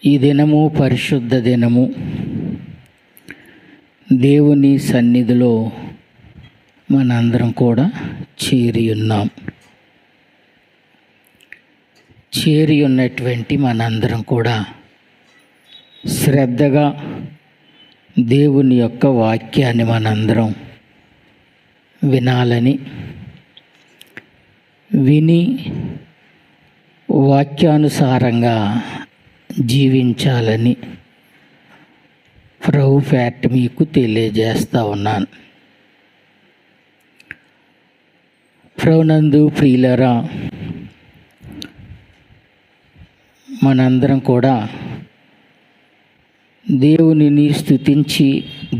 ఈ దినము పరిశుద్ధ దినము. దేవుని సన్నిధిలో మనందరం కూడా చేరి ఉన్నాం. చేరి ఉన్నటువంటి మనందరం కూడా శ్రద్ధగా దేవుని యొక్క వాక్యాన్ని మనందరం వినాలని, విని వాక్యానుసారంగా జీవించాలని ప్రభు పేట మీకు తెలియజేస్తూ ఉన్నాను. ప్రభునందు ప్రియులరా, మనందరం కూడా దేవునిని స్తుతించి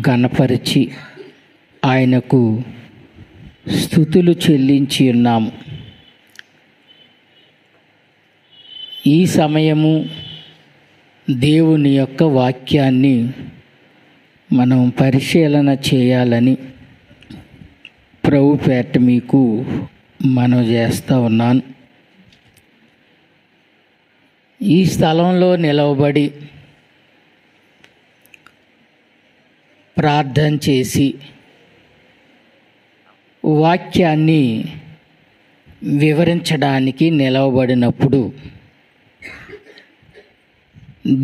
ఘనపరిచి ఆయనకు స్తుతులు చెల్లించి ఉన్నాము. ఈ సమయము దేవుని యొక్క వాక్యాన్ని మనం పరిశీలన చేయాలని ప్రభు పేట మీకు మనవి చేస్తూ ఉన్నాను. ఈ స్థలంలో నిలవబడి ప్రార్థన చేసి వాక్యాన్ని వివరించడానికి నిలవబడినప్పుడు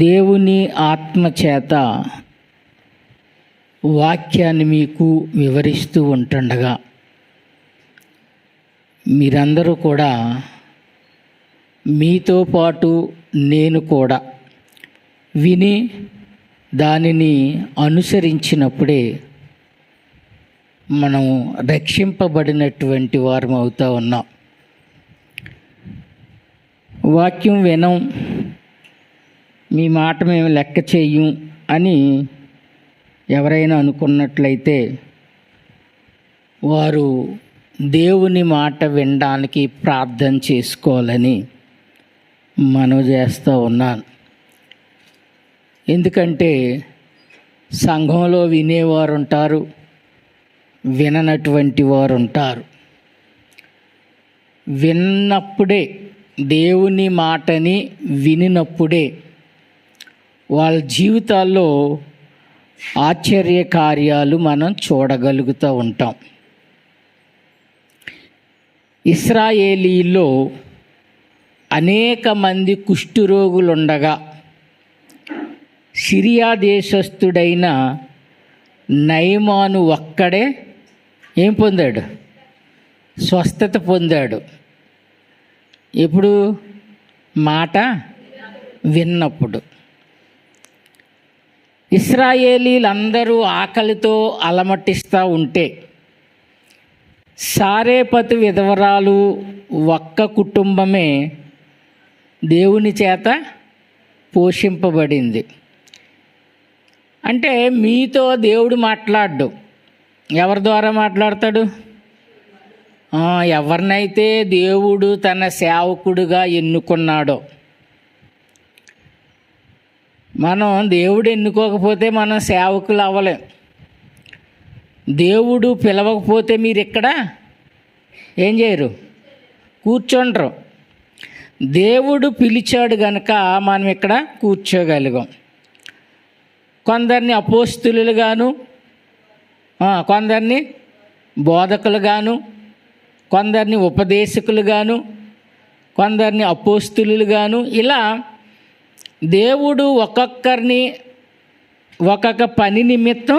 దేవుని ఆత్మచేత వాక్యాన్ని మీకు వివరిస్తూ ఉంటుండగా మీరందరూ కూడా మీతో పాటు నేను కూడా విని దానిని అనుసరించినప్పుడే మనం రక్షింపబడినటువంటి వారం అవుతూ ఉన్నాం. వాక్యం వినం, మీ మాట మేము లెక్క చెయ్యం అని ఎవరైనా అనుకున్నట్లయితే వారు దేవుని మాట వినడానికి ప్రార్థన చేసుకోవాలని మనవి చేస్తూ ఉన్నాను. ఎందుకంటే సంఘంలో వినేవారు ఉంటారు, విననటువంటి వారు ఉంటారు. విన్నప్పుడే, దేవుని మాటని వినినప్పుడే వాళ్ళ జీవితాల్లో ఆశ్చర్య కార్యాలు మనం చూడగలుగుతూ ఉంటాం. ఇశ్రాయేలీల్లో అనేక మంది కుష్ఠరోగులు ఉండగా సిరియా దేశస్థుడైన నయమాను ఒక్కడే ఏం పొందాడు? స్వస్థత పొందాడు. ఎప్పుడు? మాట విన్నప్పుడు. ఇశ్రాయేలీలందరూ ఆకలితో అలమటిస్తూ ఉంటే సారేపతు విధవరాలు ఒక్క కుటుంబమే దేవుని చేత పోషింపబడింది. అంటే మీతో దేవుడు మాట్లాడు. ఎవరి ద్వారా మాట్లాడతాడు? ఎవరినైతే దేవుడు తన సేవకుడుగా ఎన్నుకున్నాడో. మనం దేవుడు ఎన్నుకోకపోతే మనం సేవకులు అవ్వలేం. దేవుడు పిలవకపోతే మీరు ఇక్కడ ఏం చేయరు? కూర్చోండ్రు. దేవుడు పిలిచాడు కనుక మనం ఇక్కడ కూర్చోగలిగాం. కొందరిని అపోస్తులుగాను, కొందరిని బోధకులుగాను, కొందరిని ఉపదేశకులుగాను, కొందరిని అపోస్తులుగాను, ఇలా దేవుడు ఒక్కొక్కరిని ఒక్కొక్క పని నిమిత్తం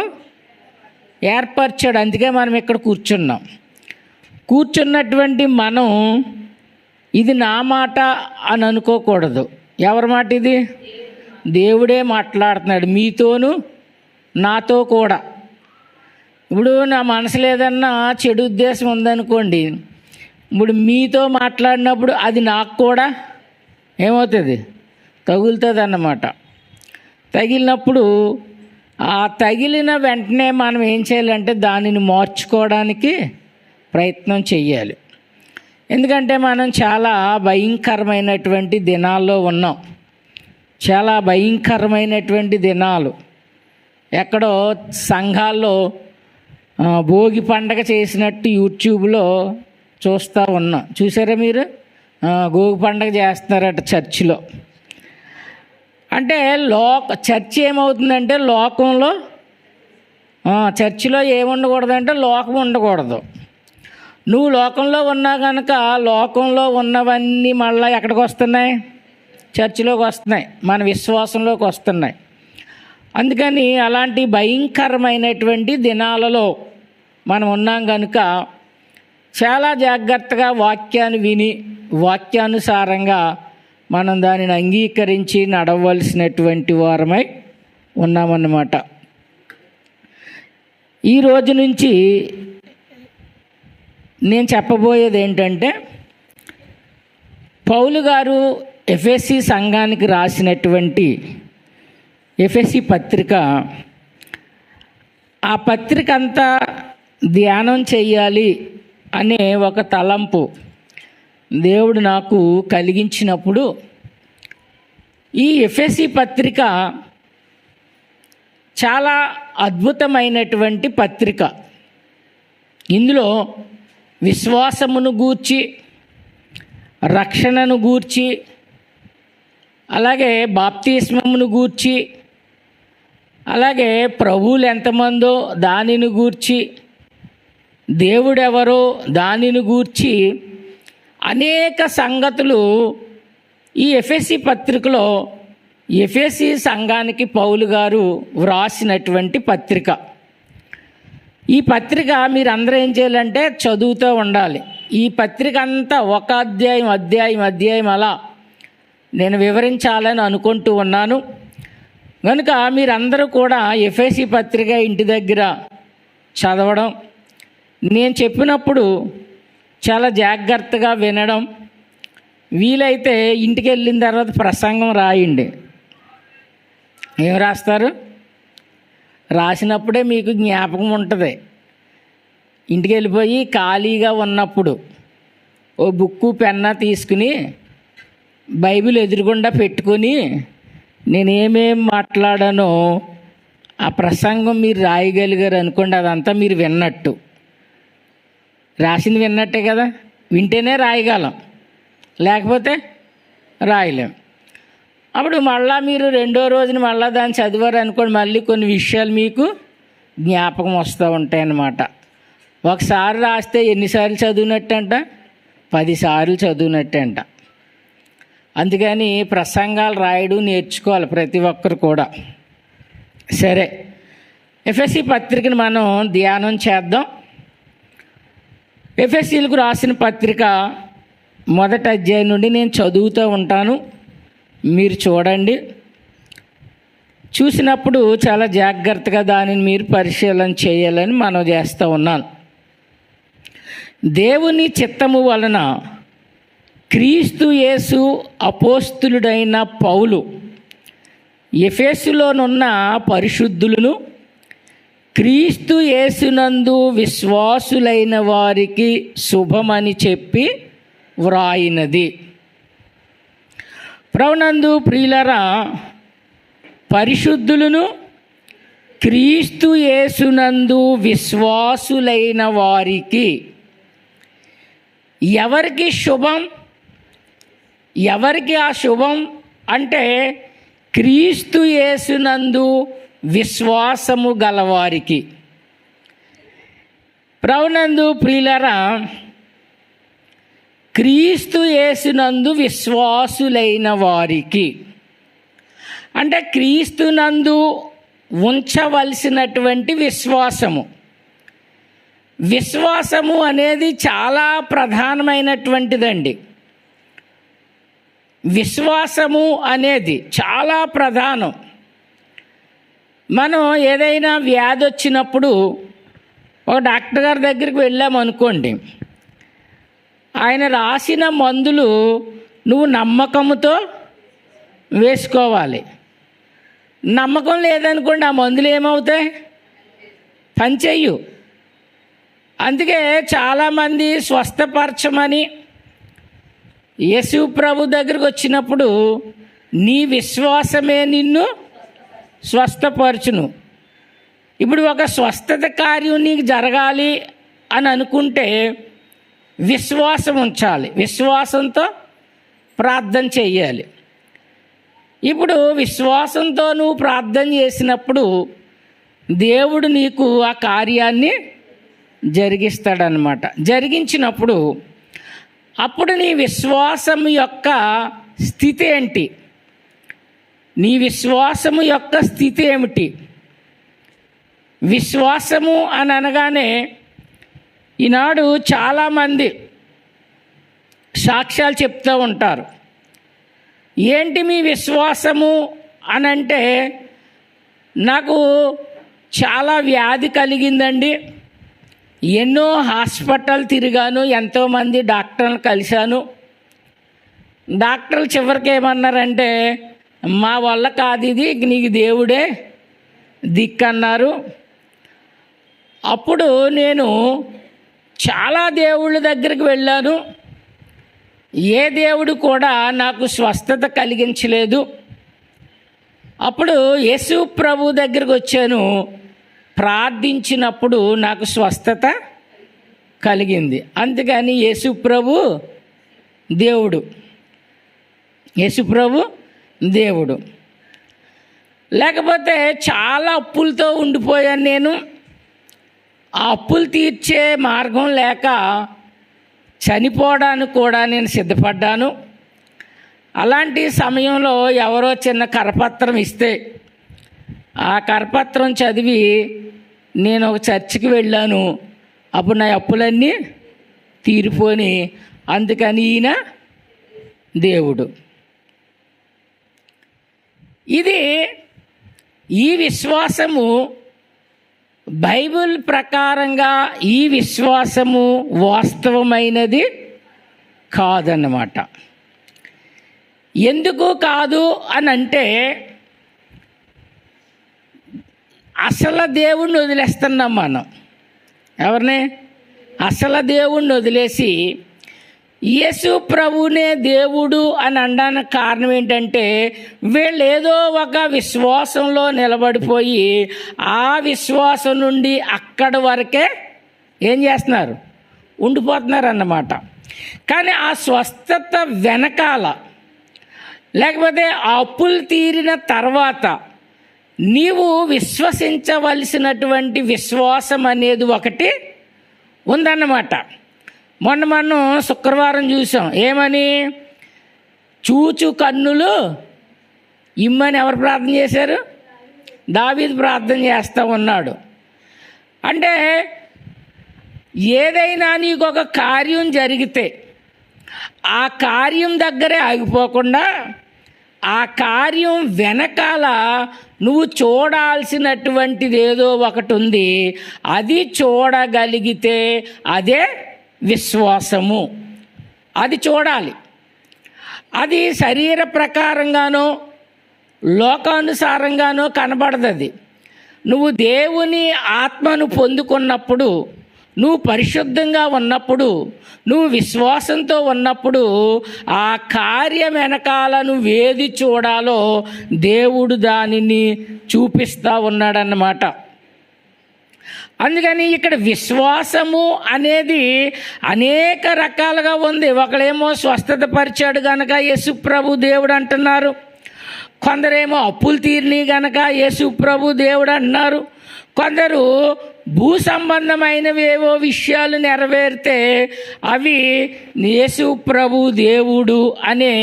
ఏర్పరిచాడు. అందుకే మనం ఇక్కడ కూర్చున్నాం. కూర్చున్నటువంటి మనం ఇది నా మాట అని అనుకోకూడదు. ఎవరి మాట ఇది? దేవుడే మాట్లాడుతున్నాడు మీతోనూ నాతో కూడా. ఇప్పుడు నా మనసులో ఏదన్నా చెడు ఉద్దేశం ఉందనుకోండి, ఇప్పుడు మీతో మాట్లాడినప్పుడు అది నాకు కూడా ఏమవుతుంది? తగులుతుంది అన్నమాట. తగిలినప్పుడు ఆ తగిలిన వెంటనే మనం ఏం చేయాలంటే దానిని మార్చుకోవడానికి ప్రయత్నం చెయ్యాలి. ఎందుకంటే మనం చాలా భయంకరమైనటువంటి దినాల్లో ఉన్నాం. చాలా భయంకరమైనటువంటి దినాలు. ఎక్కడో సంఘాల్లో భోగి పండగ చేసినట్టు యూట్యూబ్లో చూస్తూ ఉన్నాం. చూసారా మీరు? భోగి పండగ చేస్తున్నారట చర్చిలో. అంటే చర్చ్ ఏమవుతుందంటే లోకంలో చర్చిలో ఏముండకూడదంటే లోకం ఉండకూడదు. నువ్వు లోకంలో ఉన్నా కనుక లోకంలో ఉన్నవన్నీ మళ్ళీ ఎక్కడికి వస్తున్నాయి? చర్చిలోకి వస్తున్నాయి, మన విశ్వాసంలోకి వస్తున్నాయి. అందుకని అలాంటి భయంకరమైనటువంటి దినాలలో మనం ఉన్నాం కనుక చాలా జాగ్రత్తగా వాక్యాన్ని విని వాక్యానుసారంగా మనం దానిని అంగీకరించి నడవలసినటువంటి వారమై ఉన్నామన్నమాట. ఈ రోజు నుంచి నేను చెప్పబోయేది ఏంటంటే, పౌలు గారు ఎఫెసీ సంఘానికి రాసినటువంటి ఎఫెసీ పత్రిక, ఆ పత్రిక అంతా ధ్యానం చెయ్యాలి అనే ఒక తలంపు దేవుడు నాకు కలిగించినప్పుడు, ఈ ఎఫెసీ పత్రిక చాలా అద్భుతమైనటువంటి పత్రిక. ఇందులో విశ్వాసమును గూర్చి, రక్షణను గూర్చి, అలాగే బాప్తిస్మమును గూర్చి, అలాగే ప్రభువులు ఎంతమందో దానిని గూర్చి, దేవుడెవరో దానిని గూర్చి అనేక సంగతులు ఈ ఎఫెసీ పత్రికలో ఎఫెసీ సంఘానికి పౌలు గారు వ్రాసినటువంటి పత్రిక. ఈ పత్రిక మీరందరూ ఏం చేయాలంటే చదువుతూ ఉండాలి. ఈ పత్రిక అంతా ఒక అధ్యాయం అలా నేను వివరించాలని అనుకుంటూ ఉన్నాను. కనుక మీరందరూ కూడా ఎఫెసీ పత్రిక ఇంటి దగ్గర చదవడం, నేను చెప్పినప్పుడు చాలా జాగ్రత్తగా వినడం, వీలైతే ఇంటికి వెళ్ళిన తర్వాత ప్రసంగం రాయండి. ఏం రాస్తారు? రాసినప్పుడే మీకు జ్ఞాపకం ఉంటుంది. ఇంటికి వెళ్ళిపోయి ఖాళీగా ఉన్నప్పుడు ఓ బుక్కు పెన్నా తీసుకుని బైబిల్ ఎదురుగుండా పెట్టుకొని నేనేమేం మాట్లాడానో ఆ ప్రసంగం మీరు రాయగలిగారు అనుకోండి, అదంతా మీరు విన్నట్టు. రాసింది విన్నట్టే కదా, వింటేనే రాయగలం, లేకపోతే రాయలేం. అప్పుడు మళ్ళీ మీరు రెండో రోజున మళ్ళీ దాన్ని చదివారు అనుకోండి, మళ్ళీ కొన్ని విషయాలు మీకు జ్ఞాపకం వస్తూ ఉంటాయన్నమాట. ఒకసారి రాస్తే ఎన్నిసార్లు చదివినట్టంట? 10 సార్లు చదివినట్టంట. అందుకని ప్రసంగాలు రాయడం నేర్చుకోవాలి ప్రతి ఒక్కరు కూడా. సరే, ఎఫెసీ పత్రికను మనం ధ్యానం చేద్దాం. ఎఫెసీలకు రాసిన పత్రిక 1వ అధ్యాయం నుండి నేను చదువుతూ ఉంటాను, మీరు చూడండి. చూసినప్పుడు చాలా జాగ్రత్తగా దానిని మీరు పరిశీలన చేయాలని మనం చేస్తూ ఉన్నాను. దేవుని చిత్తము వలన క్రీస్తు యేసు అపోస్తులుడైన పౌలు ఎఫెసులోనున్న పరిశుద్ధులను క్రీస్తు యేసునందు విశ్వాసులైన వారికి శుభమని చెప్పి వ్రాయినది. ప్రభునందు ప్రియులరా, పరిశుద్ధులను క్రీస్తు యేసునందు విశ్వాసులైన వారికి ఎవరికి శుభం? ఎవరికి ఆ శుభం అంటే క్రీస్తు యేసునందు విశ్వాసము గలవారికి. ప్రభునందు ప్రియులరా, క్రీస్తు యేసునందు విశ్వాసులైన వారికి అంటే క్రీస్తునందు ఉంచవలసినటువంటి విశ్వాసము. విశ్వాసము అనేది చాలా ప్రధానమైనటువంటిదండి. విశ్వాసము అనేది చాలా ప్రధానం. మనం ఏదైనా వ్యాధి వచ్చినప్పుడు ఒక డాక్టర్ గారి దగ్గరికి వెళ్ళామనుకోండి, ఆయన రాసిన మందులు నువ్వు నమ్మకంతో వేసుకోవాలి. నమ్మకం లేదనుకోండి, ఆ మందులు ఏమవుతాయి? పనిచేయు. అందుకే చాలామంది స్వస్థపరచమని యేసు ప్రభు దగ్గరికి వచ్చినప్పుడు నీ విశ్వాసమే నిన్ను స్వస్థపరచును. ఇప్పుడు ఒక స్వస్థత కార్యం నీకు జరగాలి అని అనుకుంటే విశ్వాసం ఉంచాలి, విశ్వాసంతో ప్రార్థన చేయాలి. ఇప్పుడు విశ్వాసంతో నువ్వు ప్రార్థన చేసినప్పుడు దేవుడు నీకు ఆ కార్యాన్ని జరిగిస్తాడనమాట. జరిగించినప్పుడు అప్పుడు నీ విశ్వాసం యొక్క స్థితి ఏంటి? నీ విశ్వాసము యొక్క స్థితి ఏమిటి? విశ్వాసము అని అనగానే ఈనాడు చాలామంది సాక్ష్యాలు చెప్తూ ఉంటారు. ఏంటి మీ విశ్వాసము అని అంటే, నాకు చాలా వ్యాధి కలిగిందండి, ఎన్నో హాస్పిటల్ తిరిగాను, ఎంతోమంది డాక్టర్లు కలిశాను. డాక్టర్లు చివరికి ఏమన్నారంటే, మా వల్ల కాదు ఇది, నీకు దేవుడే దిక్కన్నారు. అప్పుడు నేను చాలా దేవుళ్ళ దగ్గరికి వెళ్ళాను, ఏ దేవుడు కూడా నాకు స్వస్థత కలిగించలేదు. అప్పుడు యేసు ప్రభు దగ్గరికి వచ్చాను, ప్రార్థించినప్పుడు నాకు స్వస్థత కలిగింది. అందుకని యేసు ప్రభు దేవుడు, యేసు ప్రభు దేవుడు. లేకపోతే చాలా అప్పులతో ఉండిపోయాను నేను, ఆ అప్పులు తీర్చే మార్గం లేక చనిపోవడానికి కూడా నేను సిద్ధపడ్డాను. అలాంటి సమయంలో ఎవరో చిన్న కరపత్రం ఇస్తే ఆ కరపత్రం చదివి నేను ఒక చర్చికి వెళ్ళాను. అప్పుడు నా అప్పులన్నీ తీరిపోని, అందుకని ఈయన దేవుడు. ఇది ఈ విశ్వాసము బైబిల్ ప్రకారంగా ఈ విశ్వాసము వాస్తవమైనది కాదన్నమాట. ఎందుకు కాదు అని అంటే, అసలు దేవుణ్ణి వదిలేస్తున్నాం మనం. ఎవరిని? అసలు దేవుణ్ణి వదిలేసి యేసు ప్రభునే దేవుడు అని అనడానికి కారణం ఏంటంటే, వీళ్ళు ఏదో ఒక విశ్వాసంలో నిలబడిపోయి ఆ విశ్వాసం నుండి అక్కడి వరకే ఏం చేస్తున్నారు? ఉండిపోతున్నారు అన్నమాట. కానీ ఆ స్వస్థత వెనకాల, లేకపోతే ఆ అప్పులు తీరిన తర్వాత నీవు విశ్వసించవలసినటువంటి విశ్వాసం అనేది ఒకటి ఉందన్నమాట. మొన్న శుక్రవారం చూసాం. ఏమని? చూచు కన్నులు ఇమ్మని ఎవరు ప్రార్థన చేశారు? దావీదు ప్రార్థన చేస్తూ ఉన్నాడు. అంటే ఏదైనా నీకు ఒక కార్యం జరిగితే ఆ కార్యం దగ్గరే ఆగిపోకుండా ఆ కార్యం వెనకాల నువ్వు చూడాల్సినటువంటిది ఏదో ఒకటి ఉంది. అది చూడగలిగితే అదే విశ్వాసము. అది చూడాలి. అది శరీర ప్రకారంగానో లోకానుసారంగానో కనబడదు. అది నువ్వు దేవుని ఆత్మను పొందుకున్నప్పుడు, నువ్వు పరిశుద్ధంగా ఉన్నప్పుడు, నువ్వు విశ్వాసంతో ఉన్నప్పుడు ఆ కార్యం వెనకాల నువ్వేది చూడాలో దేవుడు దానిని చూపిస్తూ ఉన్నాడన్నమాట. అందుకని ఇక్కడ విశ్వాసము అనేది అనేక రకాలుగా ఉంది. ఒకళ్ళేమో స్వస్థత పరిచాడు గనక యేసు ప్రభు దేవుడు అంటున్నారు, కొందరేమో అప్పులు తీరిని గనక యేసు ప్రభు దేవుడు అంటున్నారు, కొందరు భూ సంబంధమైనవేవో విషయాలు నెరవేరితే అవి యేసు ప్రభు దేవుడు అనే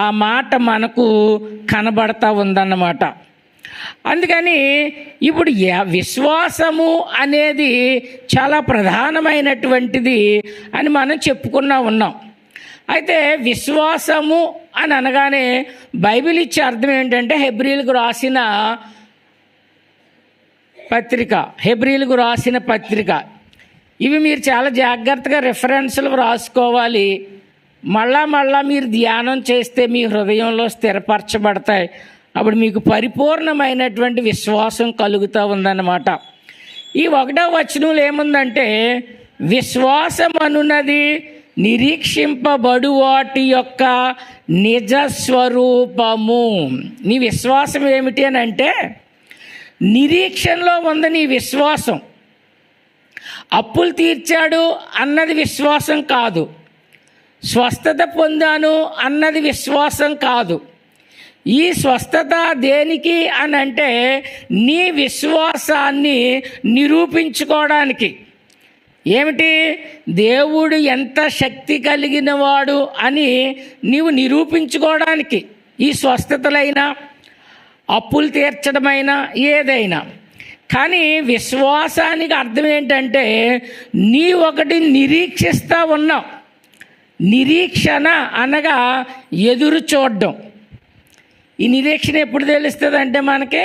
ఆ మాట మనకు కనబడతా ఉందన్నమాట. అందుకని ఇప్పుడు విశ్వాసము అనేది చాలా ప్రధానమైనటువంటిది అని మనం చెప్పుకున్నా ఉన్నాం. అయితే విశ్వాసము అని అనగానే బైబిల్ ఇచ్చే అర్థం ఏంటంటే, హెబ్రీలకు రాసిన పత్రిక. ఇవి మీరు చాలా జాగ్రత్తగా రెఫరెన్స్లు రాసుకోవాలి. మళ్ళా మీరు ధ్యానం చేస్తే మీ హృదయంలో స్థిరపరచబడతాయి. అప్పుడు మీకు పరిపూర్ణమైనటువంటి విశ్వాసం కలుగుతూ ఉందన్నమాట. ఈ 1వ వచనంలో ఏముందంటే, విశ్వాసం అనున్నది నిరీక్షింపబడు వాటి యొక్క నిజస్వరూపము. నీ విశ్వాసం ఏమిటి అని అంటే, నిరీక్షణలో ఉంది నీ విశ్వాసం. అప్పులు తీర్చాడు అన్నది విశ్వాసం కాదు, స్వస్థత పొందాను అన్నది విశ్వాసం కాదు. ఈ స్వస్థత దేనికి అని అంటే నీ విశ్వాసాన్ని నిరూపించుకోవడానికి. ఏమిటి? దేవుడు ఎంత శక్తి కలిగిన వాడు అని నీవు నిరూపించుకోవడానికి ఈ స్వస్థతలైనా అప్పులు తీర్చడమైనా ఏదైనా. కానీ విశ్వాసానికి అర్థం ఏంటంటే నీ ఒకటి నిరీక్షిస్తూ ఉన్నావు. నిరీక్షణ అనగా ఎదురు చూడడం. ఈ నిరీక్షణ ఎప్పుడు తెలుస్తుంది అంటే మనకి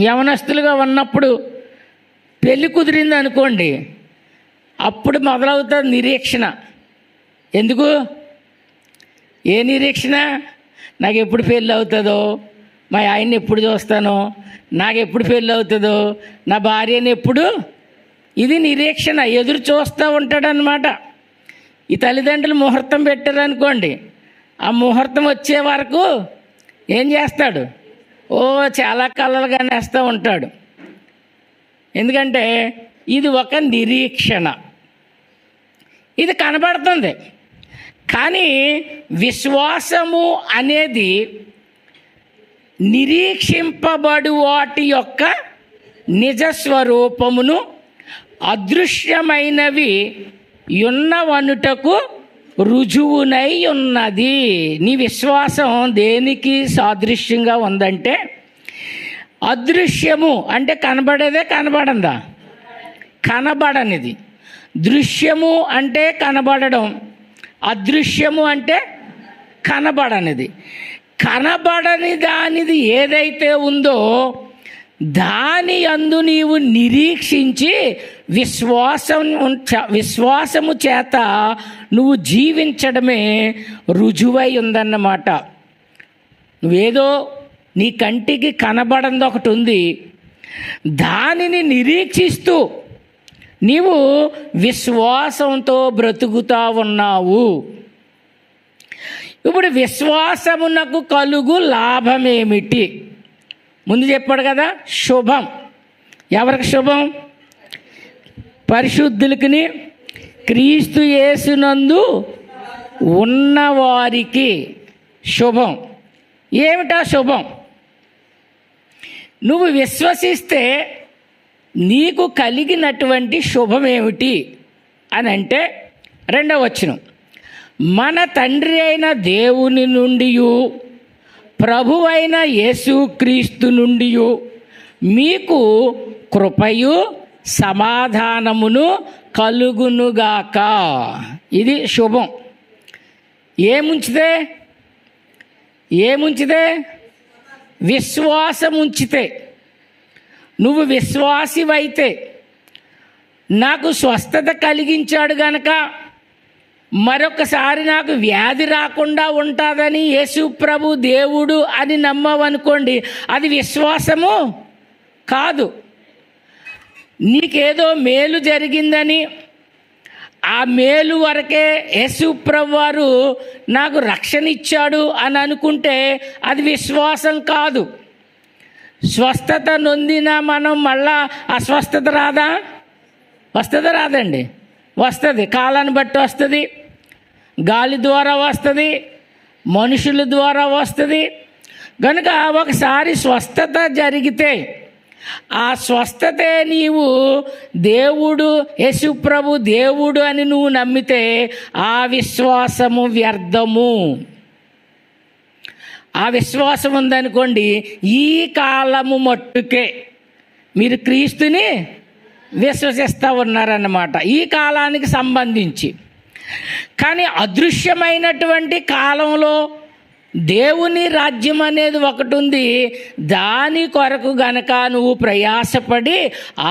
యవనస్తులుగా ఉన్నప్పుడు పెళ్ళి కుదిరింది అనుకోండి, అప్పుడు మొదలవుతుంది నిరీక్షణ. ఎందుకు? ఏ నిరీక్షణ? నాకు ఎప్పుడు పెళ్ళి అవుతుందో, మా ఆయన్ని ఎప్పుడు చూస్తానో, నాకు ఎప్పుడు పెళ్ళి అవుతుందో, నా భార్యని ఎప్పుడు. ఇది నిరీక్షణ, ఎదురు చూస్తూ ఉంటాడనమాట. ఈ తల్లిదండ్రులు ముహూర్తం పెట్టారనుకోండి, ఆ ముహూర్తం వచ్చే వరకు ఏం చేస్తాడు? చాలా కలలుగా నేస్తూ ఉంటాడు. ఎందుకంటే ఇది ఒక నిరీక్షణ, ఇది కనబడుతుంది. కానీ విశ్వాసము అనేది నిరీక్షింపబడు వాటి యొక్క నిజస్వరూపమును అదృశ్యమైనవి యున్నవనుటకు రుజువునై ఉన్నది. నీ విశ్వాసం దేనికి సాదృశ్యంగా ఉందంటే అదృశ్యము అంటే కనబడేదే, కనబడందా? కనబడనిది. దృశ్యము అంటే కనబడడం, అదృశ్యము అంటే కనబడనిది. కనబడని దానిది ఏదైతే ఉందో దాని యందు నీవు నిరీక్షించి విశ్వాసము చేత నువ్వు జీవించడమే రుజువై ఉందన్నమాట. నువ్వేదో నీ కంటికి కనబడంది ఒకటి ఉంది, దానిని నిరీక్షిస్తూ నీవు విశ్వాసంతో బ్రతుకుతా ఉన్నావు. ఇప్పుడు విశ్వాసమునకు కలుగు లాభమేమిటి? ముందు చెప్పాడు కదా, శుభం. ఎవరికి శుభం? పరిశుద్ధులకి, క్రీస్తు యేసునందు ఉన్నవారికి శుభం. ఏమిటా శుభం? నువ్వు విశ్వసిస్తే నీకు కలిగినటువంటి శుభం ఏమిటి అని అంటే 2వ వచనం, మన తండ్రి అయిన దేవుని నుండి ప్రభువైన యేసుక్రీస్తు నుండి మీకు కృపయు సమాధానమును కలుగునుగాక. ఇది శుభం. ఏముంచితే విశ్వాసం ఉంచితే. నువ్వు విశ్వాసివైతే నాకు స్వస్థత కలిగించాడు గనక మరొకసారి నాకు వ్యాధి రాకుండా ఉంటుందని యేసు ప్రభు దేవుడు అని నమ్మవనుకోండి, అది విశ్వాసము కాదు. నీకేదో మేలు జరిగిందని ఆ మేలు వరకే యేసు ప్రభు వారు నాకు రక్షణ ఇచ్చాడు అని అనుకుంటే అది విశ్వాసం కాదు. స్వస్థత నొందిన మనం మళ్ళా అస్వస్థత రాదా? వస్తుందా? రాదండి. వస్తుంది. కాలాన్ని బట్టి వస్తుంది, గాలి ద్వారా వస్తుంది, మనుషుల ద్వారా వస్తుంది. కనుక ఒకసారి స్వస్థత జరిగితే ఆ స్వస్థతే నీవు దేవుడు, యేసు ప్రభు దేవుడు అని నువ్వు నమ్మితే ఆ విశ్వాసము వ్యర్థము. ఆ విశ్వాసం ఉందనుకోండి, ఈ కాలము మట్టుకే మీరు క్రీస్తుని విశ్వసిస్తూ ఉన్నారన్నమాట, ఈ కాలానికి సంబంధించి. కానీ అదృశ్యమైనటువంటి కాలంలో దేవుని రాజ్యం అనేది ఒకటి ఉంది. దాని కొరకు గనక నువ్వు ప్రయాసపడి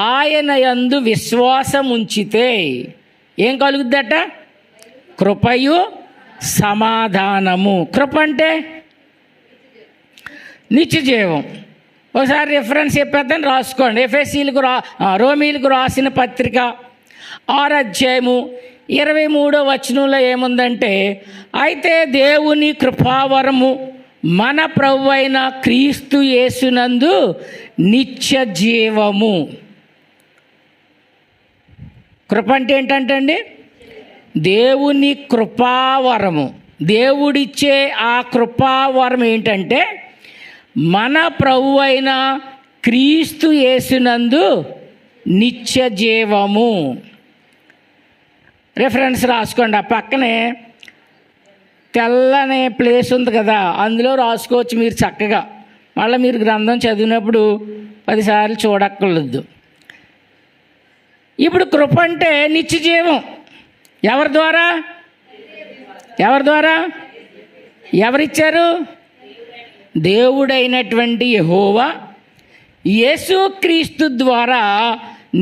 ఆయన యందు విశ్వాసం ఉంచితే ఏం కలుగుద్దట? కృపయు సమాధానము. కృప అంటే నిత్యజీవం. ఒకసారి రిఫరెన్స్ చెప్పేద్దాన్ని రాసుకోండి. రోమీలకు రాసిన పత్రిక 6వ అధ్యాయము 23వ వచనంలో ఏముందంటే, అయితే దేవుని కృపావరము మన ప్రభువైన క్రీస్తు యేసునందు నిత్య జీవము. కృప అంటే ఏంటంటే అండి, దేవుని కృపావరము. దేవుడిచ్చే ఆ కృపావరం ఏంటంటే మన ప్రభు అయిన క్రీస్తు యేసునందు నిత్య జీవము. రిఫరెన్స్ రాసుకోండి. ఆ పక్కనే తెల్లనే ప్లేస్ ఉంది కదా, అందులో రాసుకోవచ్చు మీరు చక్కగా. మళ్ళీ మీరు గ్రంథం చదివినప్పుడు 10 సార్లు చూడక్కర్లేదు. ఇప్పుడు కృప అంటే నిత్య జీవం. ఎవరి ద్వారా? ఎవరిచ్చారు? దేవుడైనటువంటి యెహోవా యేసుక్రీస్తు ద్వారా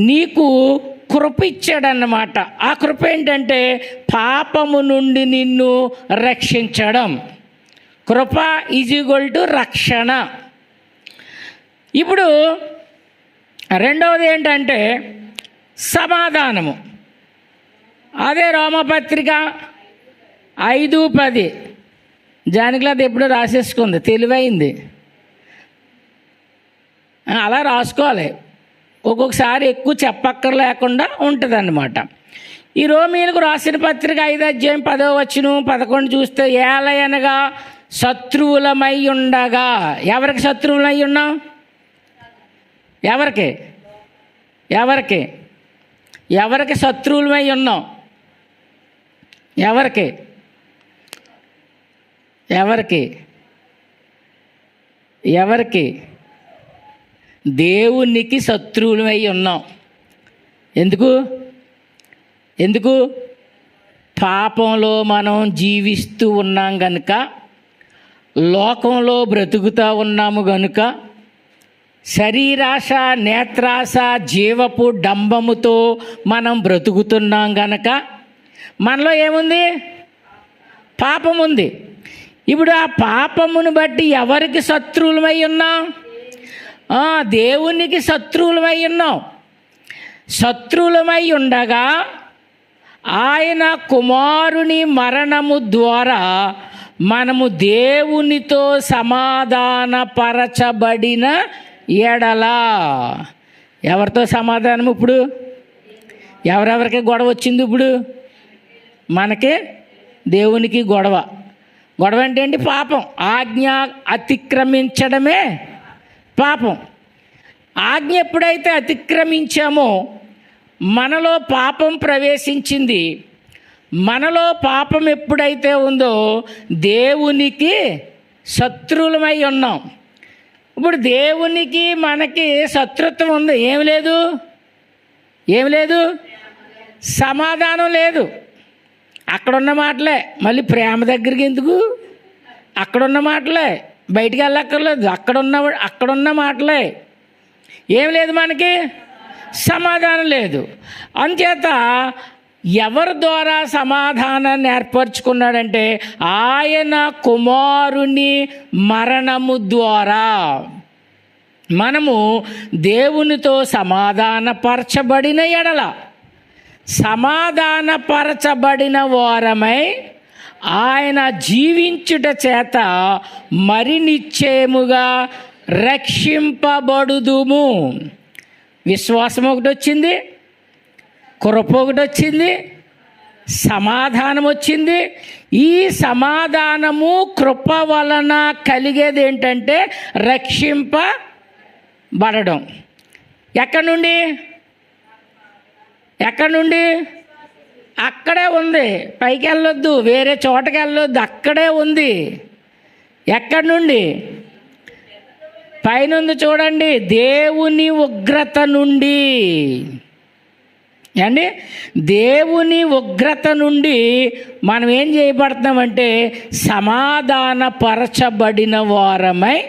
నీకు కృప ఇచ్చాడన్నమాట. ఆ కృప ఏంటంటే పాపము నుండి నిన్ను రక్షించడం. కృప ఈజ్ ఈక్వల్ టు రక్షణ. ఇప్పుడు రెండవది ఏంటంటే సమాధానము. అదే రోమపత్రిక 5:10 జానకిలాద ఎప్పుడో రాసేసుకుంది, తెలివైంది. అలా రాసుకోవాలి, ఒక్కొక్కసారి ఎక్కువ చెప్పక్కర్లేకుండా ఉంటుంది అన్నమాట. ఈ రోమీయులకు రాసిన పత్రిక 5:10 చూస్తే, ఏలయనగా శత్రువులమై ఉండగా. ఎవరికి శత్రువులమై ఉన్నాం? ఎవరికి శత్రువులమై ఉన్నాం? ఎవరికి? దేవునికి శత్రువులమై ఉన్నాం. ఎందుకు? పాపంలో మనం జీవిస్తూ ఉన్నాం గనుక, లోకంలో బ్రతుకుతూ ఉన్నాము గనుక, శరీరాశ, నేత్రాశ, జీవపు డంబముతో మనం బ్రతుకుతున్నాం గనక మనలో ఏముంది? పాపం ఉంది. ఇప్పుడు ఆ పాపమును బట్టి ఎవరికి శత్రువులమై ఉన్నాం? దేవునికి శత్రువులమై ఉన్నాం. శత్రువులమై ఉండగా ఆయన కుమారుని మరణము ద్వారా మనము దేవునితో సమాధానపరచబడిన ఎడల. ఎవరితో సమాధానం? ఇప్పుడు ఎవరెవరికి గొడవ వచ్చింది? ఇప్పుడు మనకి దేవునికి గొడవ అంటే ఏంటి? పాపం. ఆజ్ఞ అతిక్రమించడమే పాపం. ఆజ్ఞ ఎప్పుడైతే అతిక్రమించామో మనలో పాపం ప్రవేశించింది. మనలో పాపం ఎప్పుడైతే ఉందో దేవునికి శత్రువులమై ఉన్నాం. ఇప్పుడు దేవునికి మనకి శత్రుత్వం ఉంది. ఏం లేదు? సమాధానం లేదు. అక్కడున్న మాటలే. మళ్ళీ ప్రేమ దగ్గరికి ఎందుకు? అక్కడున్న మాటలే, బయటికి వెళ్ళక్కర్లేదు. అక్కడున్న మాటలే. ఏం లేదు, మనకి సమాధానం లేదు. అంచేత ఎవరి ద్వారా సమాధానాన్ని ఏర్పరచుకున్నాడంటే ఆయన కుమారుని మరణము ద్వారా మనము దేవునితో సమాధానపరచబడిన ఎడల, సమాధానపరచబడిన వారమై ఆయన జీవించుట చేత మరి నిశ్చయముగా రక్షింపబడుదుము. విశ్వాసం ఒకటి వచ్చింది, కృప ఒకటి వచ్చింది, సమాధానం వచ్చింది. ఈ సమాధానము కృప వలన కలిగేది ఏంటంటే రక్షింపబడడం. ఎక్కడి నుండి? అక్కడే ఉంది. పైకి వెళ్ళొద్దు, వేరే చోటకి వెళ్ళొద్దు, అక్కడే ఉంది. ఎక్కడి నుండి? పైనుంది చూడండి. దేవుని ఉగ్రత నుండి. అండి, దేవుని ఉగ్రత నుండి మనం ఏం చేయబడుతున్నామంటే సమాధానపరచబడిన వారమై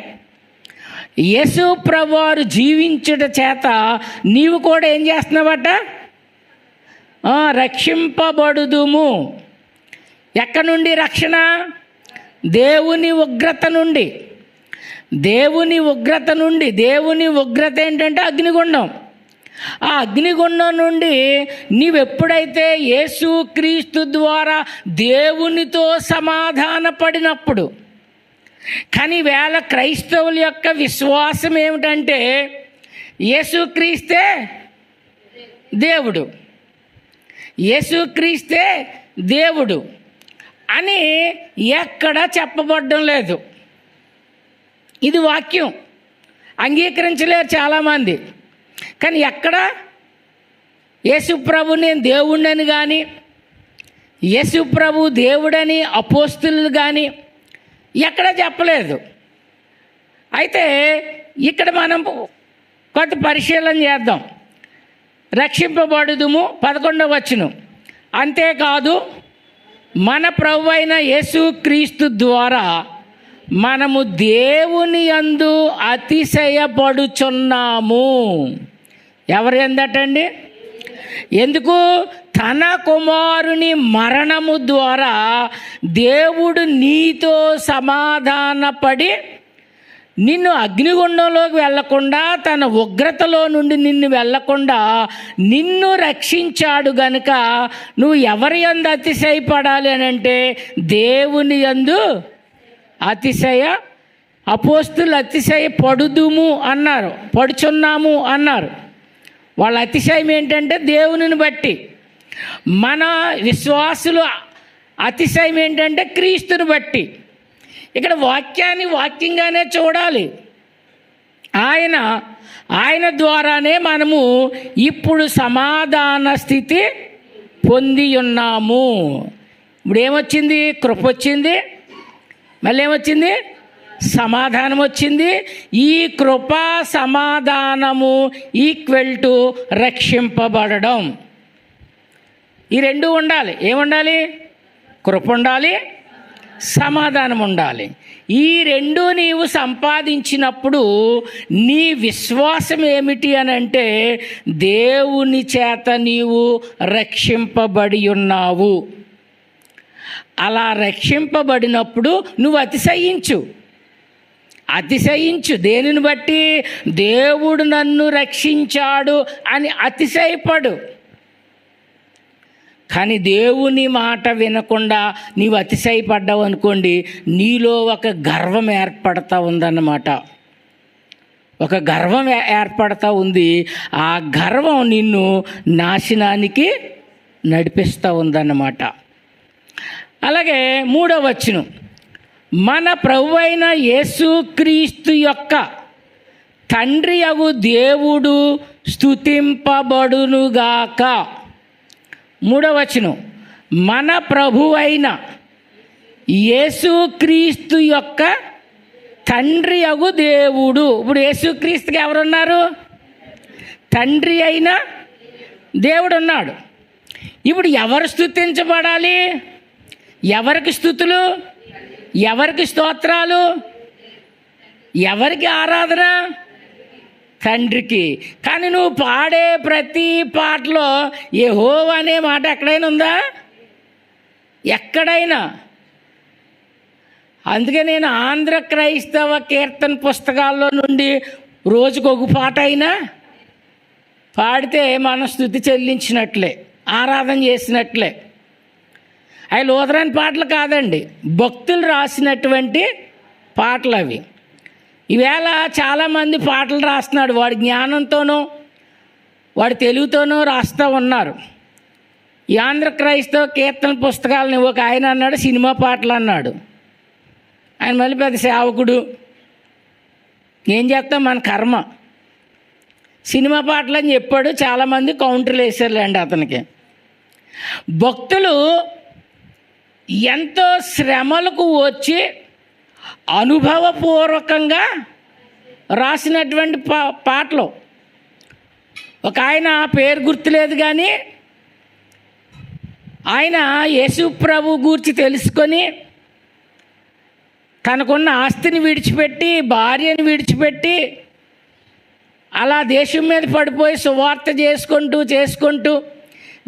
యేసు ప్రభువారు జీవించుట చేత నీవు కూడా ఏం చేస్తున్నావట? రక్షింపబడుదుము. ఎక్కడి నుండి రక్షణ? దేవుని ఉగ్రత నుండి. దేవుని ఉగ్రత ఏంటంటే అగ్నిగుండం. ఆ అగ్నిగుండం నుండి నీవెప్పుడైతే యేసుక్రీస్తు ద్వారా దేవునితో సమాధాన పడినప్పుడు. కానీ వేళ క్రైస్తవుల యొక్క విశ్వాసం ఏమిటంటే యేసుక్రీస్తే దేవుడు. అని ఎక్కడ చెప్పబడడం లేదు. ఇది వాక్యం అంగీకరించలేరు చాలామంది. కానీ ఎక్కడ యేసుప్రభు నేను దేవుడని కానీ, యేసుప్రభు దేవుడని అపోస్తులు కానీ ఎక్కడ చెప్పలేదు. అయితే ఇక్కడ మనం కొంత పరిశీలన చేద్దాం. రక్షింపబడుదుము 11వ వచనం. అంతేకాదు మన ప్రభు అయిన యేసుక్రీస్తు ద్వారా మనము దేవుని యందు అతిశయపడుచున్నాము. ఎవరు ఎందటండి? ఎందుకు? తన కుమారుని మరణము ద్వారా దేవుడు నీతో సమాధానపడి నిన్ను అగ్నిగుండంలోకి వెళ్లకుండా, తన ఉగ్రతలో నుండి నిన్ను వెళ్లకుండా నిన్ను రక్షించాడు గనుక నువ్వు ఎవరి యందు అతిశయపడాలి అని అంటే దేవుని యందు అపోస్తులు అతిశయపడుదుము అన్నారు, పడుచున్నాము అన్నారు. వాళ్ళ అతిశయం ఏంటంటే దేవునిని బట్టి. మన విశ్వాసులు అతిశయం ఏంటంటే క్రీస్తుని బట్టి. ఇక్కడ వాక్యాన్ని వాక్యంగానే చూడాలి. ఆయన ద్వారానే మనము ఇప్పుడు సమాధాన స్థితి పొంది ఉన్నాము. ఇప్పుడు ఏమొచ్చింది? కృప వచ్చింది. మళ్ళీ ఏమొచ్చింది? సమాధానం వచ్చింది. ఈ కృప సమాధానము ఈక్వల్ టు రక్షింపబడడం. ఈ రెండు ఉండాలి. ఏముండాలి? కృప ఉండాలి, సమాధానం ఉండాలి. ఈ రెండు నీవు సంపాదించినప్పుడు నీ విశ్వాసం ఏమిటి అని అంటే దేవుని చేత నీవు రక్షింపబడి ఉన్నావు. అలా రక్షింపబడినప్పుడు నువ్వు అతిశయించు. దేనిని బట్టి? దేవుడు నన్ను రక్షించాడు అని అతిశయపడు. కానీ దేవుని మాట వినకుండా నీవు అతిశయపడ్డావు అనుకోండి, నీలో ఒక గర్వం ఏర్పడతా ఉందన్నమాట. ఒక గర్వం ఏర్పడతా ఉంది. ఆ గర్వం నిన్ను నాశనానికి నడిపిస్తూ ఉందన్నమాట. అలాగే 3వ వచనం, మన ప్రభువైన యేసుక్రీస్తు యొక్క తండ్రి యగు దేవుడు స్తుతింపబడునుగాక. 3వ వచనం, మన ప్రభువైన యేసుక్రీస్తు యొక్క తండ్రి యగు దేవుడు. ఇప్పుడు యేసుక్రీస్తుకి ఎవరున్నారు? తండ్రి అయిన దేవుడు ఉన్నాడు. ఇప్పుడు ఎవరు స్తుతించబడాలి? ఎవరికి స్తుతులు? ఎవరికి స్తోత్రాలు? ఎవరికి ఆరాధన? తండ్రికి. కానీ నువ్వు పాడే ప్రతి పాటలో యెహోవా అనే మాట ఎక్కడైనా ఉందా? ఎక్కడైనా. అందుకే నేను ఆంధ్ర క్రైస్తవ కీర్తన పుస్తకాల్లో నుండి రోజుకు ఒక పాట అయినా పాడితే మనం స్తుతి చెల్లించినట్లే, ఆరాధన చేసినట్లే. అవి లూథరన్ పాటలు కాదండి, భక్తులు రాసినటువంటి పాటలు అవి. ఈవేళ చాలామంది పాటలు రాస్తున్నాడు, వాడి జ్ఞానంతోనో వాడి తెలుగుతోనో రాస్తూ ఉన్నారు. ఈ ఆంధ్ర క్రైస్తవ కీర్తన పుస్తకాలని ఒక ఆయన అన్నాడు సినిమా పాటలు అన్నాడు. ఆయన మళ్ళీ పెద్ద సేవకుడు. ఏం చేస్తాం, మన కర్మ. సినిమా పాటలు అని చెప్పాడు, చాలామంది కౌంటర్లు వేసారులేండి అతనికి. భక్తులు ఎంతో శ్రమలకు వచ్చి అనుభవపూర్వకంగా రాసినటువంటి పాటలు. ఒక ఆయన పేరు గుర్తులేదు కానీ ఆయన యేసు ప్రభు గూర్చి తెలుసుకొని తనకున్న ఆస్తిని విడిచిపెట్టి, భార్యని విడిచిపెట్టి అలా దేశం మీద పడిపోయి సువార్త చేసుకుంటూ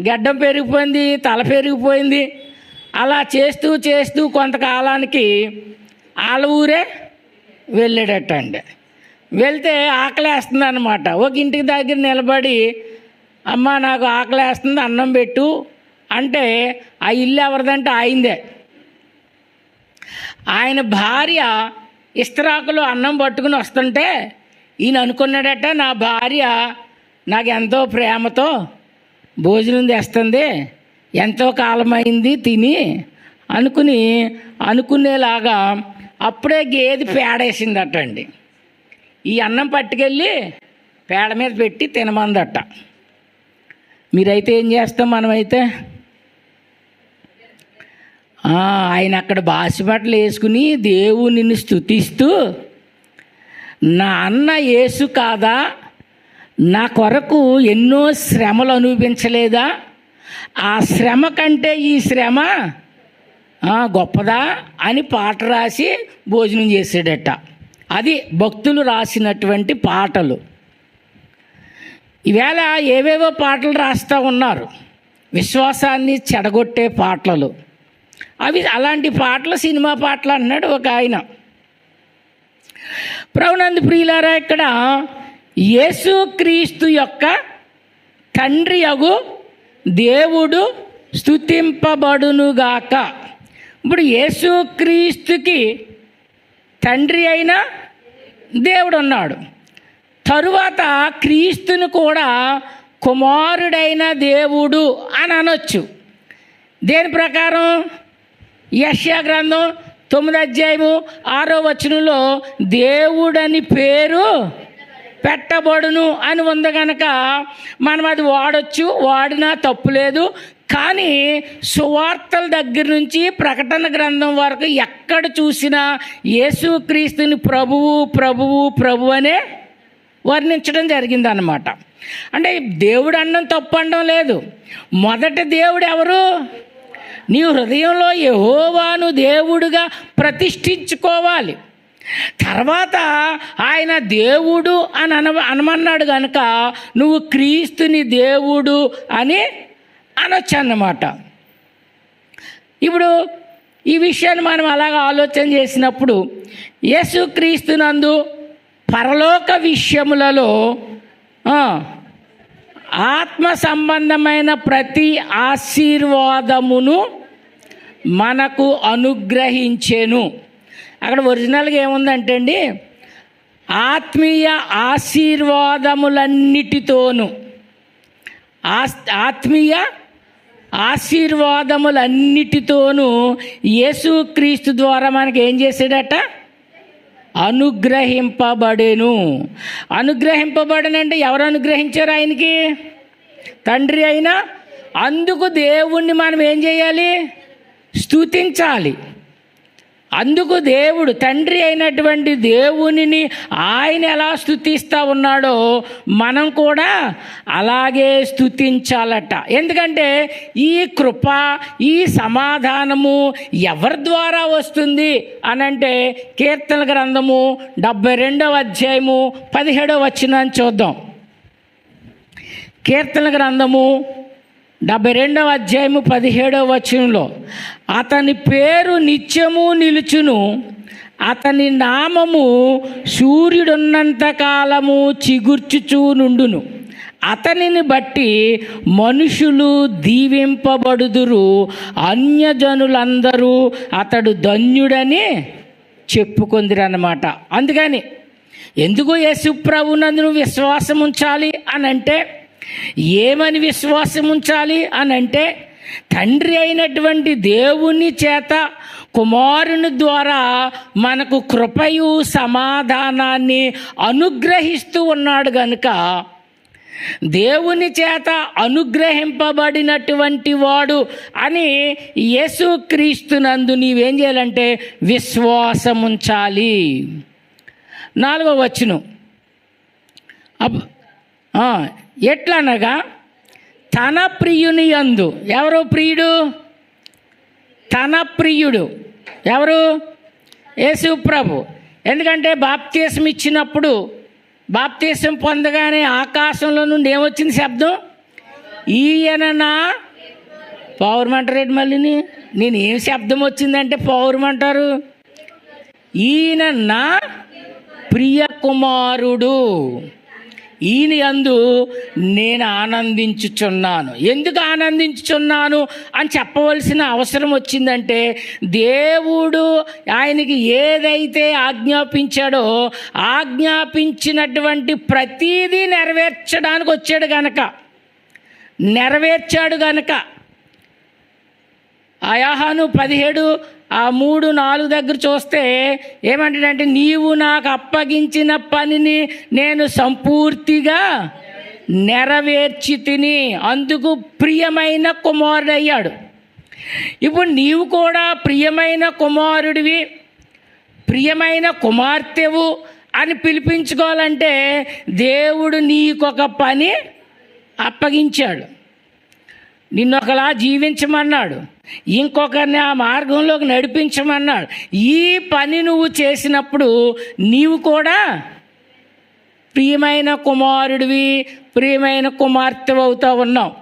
గడ్డం పెరిగిపోయింది, తల పెరిగిపోయింది. అలా చేస్తూ కొంతకాలానికి వాళ్ళ ఊరే వెళ్ళాడటండి. వెళ్తే ఆకలేస్తుంది అన్నమాట. ఒక ఇంటికి దగ్గర నిలబడి, అమ్మ నాకు ఆకలేస్తుంది అన్నం పెట్టు అంటే ఆ ఇల్లు ఎవరిదంటే ఆయిందే. ఆయన భార్య ఇస్తరాకులో అన్నం పట్టుకుని వస్తుంటే ఈయన అనుకున్నాడట, నా భార్య నాకు ఎంతో ప్రేమతో భోజనం తెస్తుంది, ఎంతో కాలమైంది తిని, అనుకునేలాగా అప్పుడే గేదె పేడేసిందటండి. ఈ అన్నం పట్టుకెళ్ళి పేడ మీద పెట్టి తినమందట. మీరైతే ఏం చేస్తాం? మనమైతే ఆయన అక్కడ బాసిబట్టలు వేసుకుని దేవునిని స్తుతిస్తూ, నా అన్న యేసు కాదా, నా కొరకు ఎన్నో శ్రమలు అనుభవించలేదా, ఆ శ్రమ కంటే ఈ శ్రమ గొప్పదా అని పాట రాసి భోజనం చేసాడట. అది భక్తులు రాసినటువంటి పాటలు. ఈవేళ ఏవేవో పాటలు రాస్తూ ఉన్నారు, విశ్వాసాన్ని చెడగొట్టే పాటలు. అలాంటి పాటలు సినిమా పాటలు అన్నాడు ఒక ఆయన. ప్రభునందు ప్రియులారా, ఇక్కడ యేసుక్రీస్తు యొక్క తండ్రి యగు దేవుడు స్తుతింపబడునుగాక. ఇప్పుడు యేసుక్రీస్తుకి తండ్రి అయిన దేవుడు ఉన్నాడు. తరువాత క్రీస్తుని కూడా కుమారుడైన దేవుడు అని అనొచ్చు. దేని ప్రకారం? యెషయా గ్రంథం 9:6 దేవుడని పేరు పెట్టబడును అని ఉంది కనుక మనం అది వాడచ్చు, వాడినా తప్పు లేదు. కానీ సువార్తల దగ్గర నుంచి ప్రకటన గ్రంథం వరకు ఎక్కడ చూసినా యేసుక్రీస్తుని ప్రభువు ప్రభువు ప్రభు అనే వర్ణించడం జరిగిందన్నమాట. అంటే దేవుడు అనడం తప్పు అనడం లేదు. మొదటి దేవుడు ఎవరు? నీ హృదయంలో యెహోవాను దేవుడుగా ప్రతిష్ఠించుకోవాలి. తర్వాత ఆయన దేవుడు అని అనమన్నాడు కనుక నువ్వు క్రీస్తుని దేవుడు అని అనొచ్చు అన్నమాట. ఇప్పుడు ఈ విషయాన్ని మనం అలాగ ఆలోచన చేసినప్పుడు యేసుక్రీస్తునందు పరలోక విషయములలో ఆత్మ సంబంధమైన ప్రతి ఆశీర్వాదమును మనకు అనుగ్రహించెను. అక్కడ ఒరిజినల్గా ఏముందంటే అండి, ఆత్మీయ ఆశీర్వాదములన్నిటితోనూ, ఆత్మీయ ఆశీర్వాదములన్నిటితోనూ యేసుక్రీస్తు ద్వారా మనకి ఏం చేశాడట? అనుగ్రహింపబడెను. అనుగ్రహింపబడనంటే ఎవరు అనుగ్రహించారు ఆయనకి? తండ్రి అయినా. అందుకు దేవుణ్ణి మనం ఏం చేయాలి? స్తుతించాలి. అందుకు దేవుడు, తండ్రి అయినటువంటి దేవునిని ఆయన ఎలా స్తుతిస్తూ ఉన్నాడో మనం కూడా అలాగే స్తుతించాలట. ఎందుకంటే ఈ కృప, ఈ సమాధానము ఎవరి ద్వారా వస్తుంది అనంటే కీర్తన గ్రంథము 72:17 చూద్దాం. కీర్తన గ్రంథము 72:17 అతని పేరు నిత్యము నిలుచును, అతని నామము సూర్యుడున్నంత కాలము చిగుర్చుచూ నుండును, అతనిని బట్టి మనుషులు దీవింపబడుదురు, అన్యజనులందరూ అతడు ధన్యుడని చెప్పుకొందిరన్నమాట. అందుకని ఎందుకు యేసు ప్రభునందు విశ్వాసం ఉంచాలి అనంటే, ఏమని విశ్వాసం ఉంచాలి అనంటే, తండ్రి అయినటువంటి దేవుని చేత కుమారుని ద్వారా మనకు కృపయు సమాధానాన్ని అనుగ్రహిస్తూ ఉన్నాడు గనుక దేవుని చేత అనుగ్రహింపబడినటువంటి వాడు అని యేసుక్రీస్తునందు నీవేం చేయాలంటే విశ్వాసం ఉంచాలి. 4వ వచనం ఎట్లనగా తన ప్రియుని యందు. ఎవరు ప్రియుడు? తన ప్రియుడు ఎవరు? యేసు ప్రభు. ఎందుకంటే బాప్తీసం ఇచ్చినప్పుడు, బాప్తీసం పొందగానే ఆకాశంలో నుండి ఏమొచ్చింది శబ్దం? ఈయన నా పౌరమంటారు. మళ్ళీ నేను ఏం శబ్దం వచ్చిందంటే పౌరమంటారు. ఈయన నా ప్రియ కుమారుడు, ఈయన యందు నేను ఆనందించుచున్నాను. ఎందుకు ఆనందించుచున్నాను అని చెప్పవలసిన అవసరం వచ్చిందంటే, దేవుడు ఆయనకి ఏదైతే ఆజ్ఞాపించాడో ఆజ్ఞాపించినటువంటి ప్రతీదీ నెరవేర్చడానికి వచ్చాడు గనక, నెరవేర్చాడు గనక. ఆ యోహాను 17:3-4 దగ్గర చూస్తే ఏమంటాడంటే, నీవు నాకు అప్పగించిన పనిని నేను సంపూర్తిగా నెరవేర్చి తిని, అందుకు ప్రియమైన కుమారుడయ్యాడు. ఇప్పుడు నీవు కూడా ప్రియమైన కుమారుడివి, ప్రియమైన కుమార్తెవు అని పిలిపించుకోవాలంటే దేవుడు నీకొక పని అప్పగించాడు. నిన్నొకలా జీవించమన్నాడు, ఇంకొకరిని ఆ మార్గంలోకి నడిపించమన్నాడు. ఈ పని నువ్వు చేసినప్పుడు నీవు కూడా ప్రియమైన కుమారుడివి, ప్రియమైన కుమార్తె అవుతా ఉన్నావు.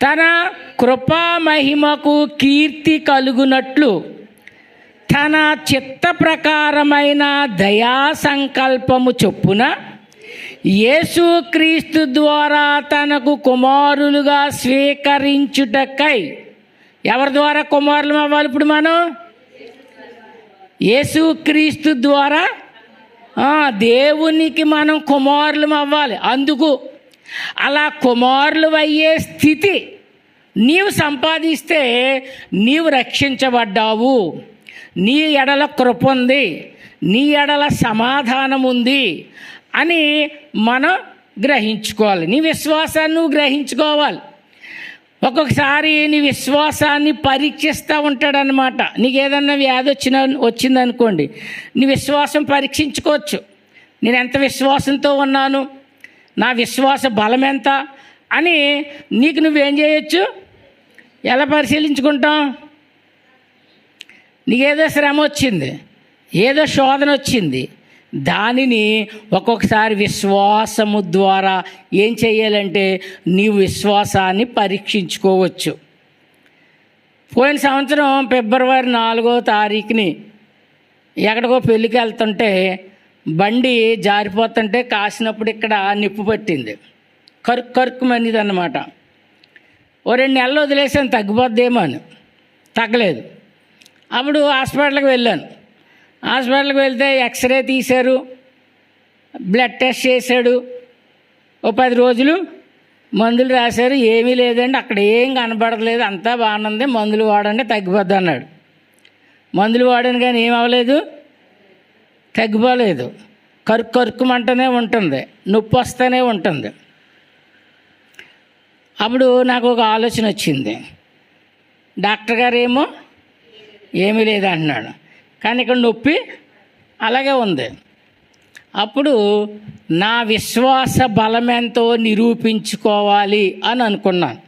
తన కృపా మహిమకు కీర్తి కలుగునట్లు తన చిత్త ప్రకారమైన దయా సంకల్పము చొప్పున యేసుక్రీస్తు ద్వారా తనకు కుమారులుగా స్వీకరించుటకై. ఎవరి ద్వారా కుమారులు అవ్వాలి ఇప్పుడు మనం? యేసుక్రీస్తు ద్వారా దేవునికి మనం కుమారులు అవ్వాలి. అందుకు అలా కుమారులు అయ్యే స్థితి నీవు సంపాదిస్తే నీవు రక్షించబడ్డావు, నీ ఎడల కృప ఉంది, నీ ఎడల సమాధానం ఉంది అని మనం గ్రహించుకోవాలి. నీ విశ్వాసాన్ని నువ్వు గ్రహించుకోవాలి. ఒక్కొక్కసారి నీ విశ్వాసాన్ని పరీక్షిస్తూ ఉంటాడనమాట. నీకు ఏదన్నా వ్యాధి వచ్చిందనుకోండి, నీ విశ్వాసం పరీక్షించుకోవచ్చు. నేను ఎంత విశ్వాసంతో ఉన్నాను, నా విశ్వాస బలం ఎంత అని నీకు నువ్వేం చేయొచ్చు, ఎలా పరిశీలించుకుంటాం? నీకేదో శ్రమ వచ్చింది, ఏదో శోధన వచ్చింది, దానిని ఒక్కొక్కసారి విశ్వాసము ద్వారా ఏం చేయాలంటే నీవు విశ్వాసాన్ని పరీక్షించుకోవచ్చు. పోయిన సంవత్సరం ఫిబ్రవరి 4వ తారీఖుని ఎక్కడికో పెళ్ళికి వెళ్తుంటే బండి జారిపోతుంటే కాసినప్పుడు ఇక్కడ నిప్పు పట్టింది, కరుక్కుమనిది అన్నమాట. ఓ 2 నెలలు వదిలేసాను తగ్గిపోద్దేమో అని, తగ్గలేదు. అప్పుడు హాస్పిటల్కి వెళ్ళాను. హాస్పిటల్కి వెళ్తే ఎక్స్రే తీశారు, బ్లడ్ టెస్ట్ చేశాడు, ఓ 10 రోజులు మందులు రాశారు. ఏమీ లేదండి, అక్కడ ఏం కనబడలేదు, అంతా బాగానే ఉంది, మందులు వాడండి తగ్గిపోద్ది అన్నాడు. మందులు వాడాను కానీ ఏం అవ్వలేదు, తగ్గిపోలేదు. కరుక్కుమంటూనే ఉంటుంది, నొప్పి వస్తూనే ఉంటుంది. అప్పుడు నాకు ఒక ఆలోచన వచ్చింది. డాక్టర్ గారు ఏమీ లేదంటున్నాడు, కానీ ఇక్కడ నొప్పి అలాగే ఉంది. అప్పుడు నా విశ్వాస బలమెంతో నిరూపించుకోవాలి అని అనుకున్నాను.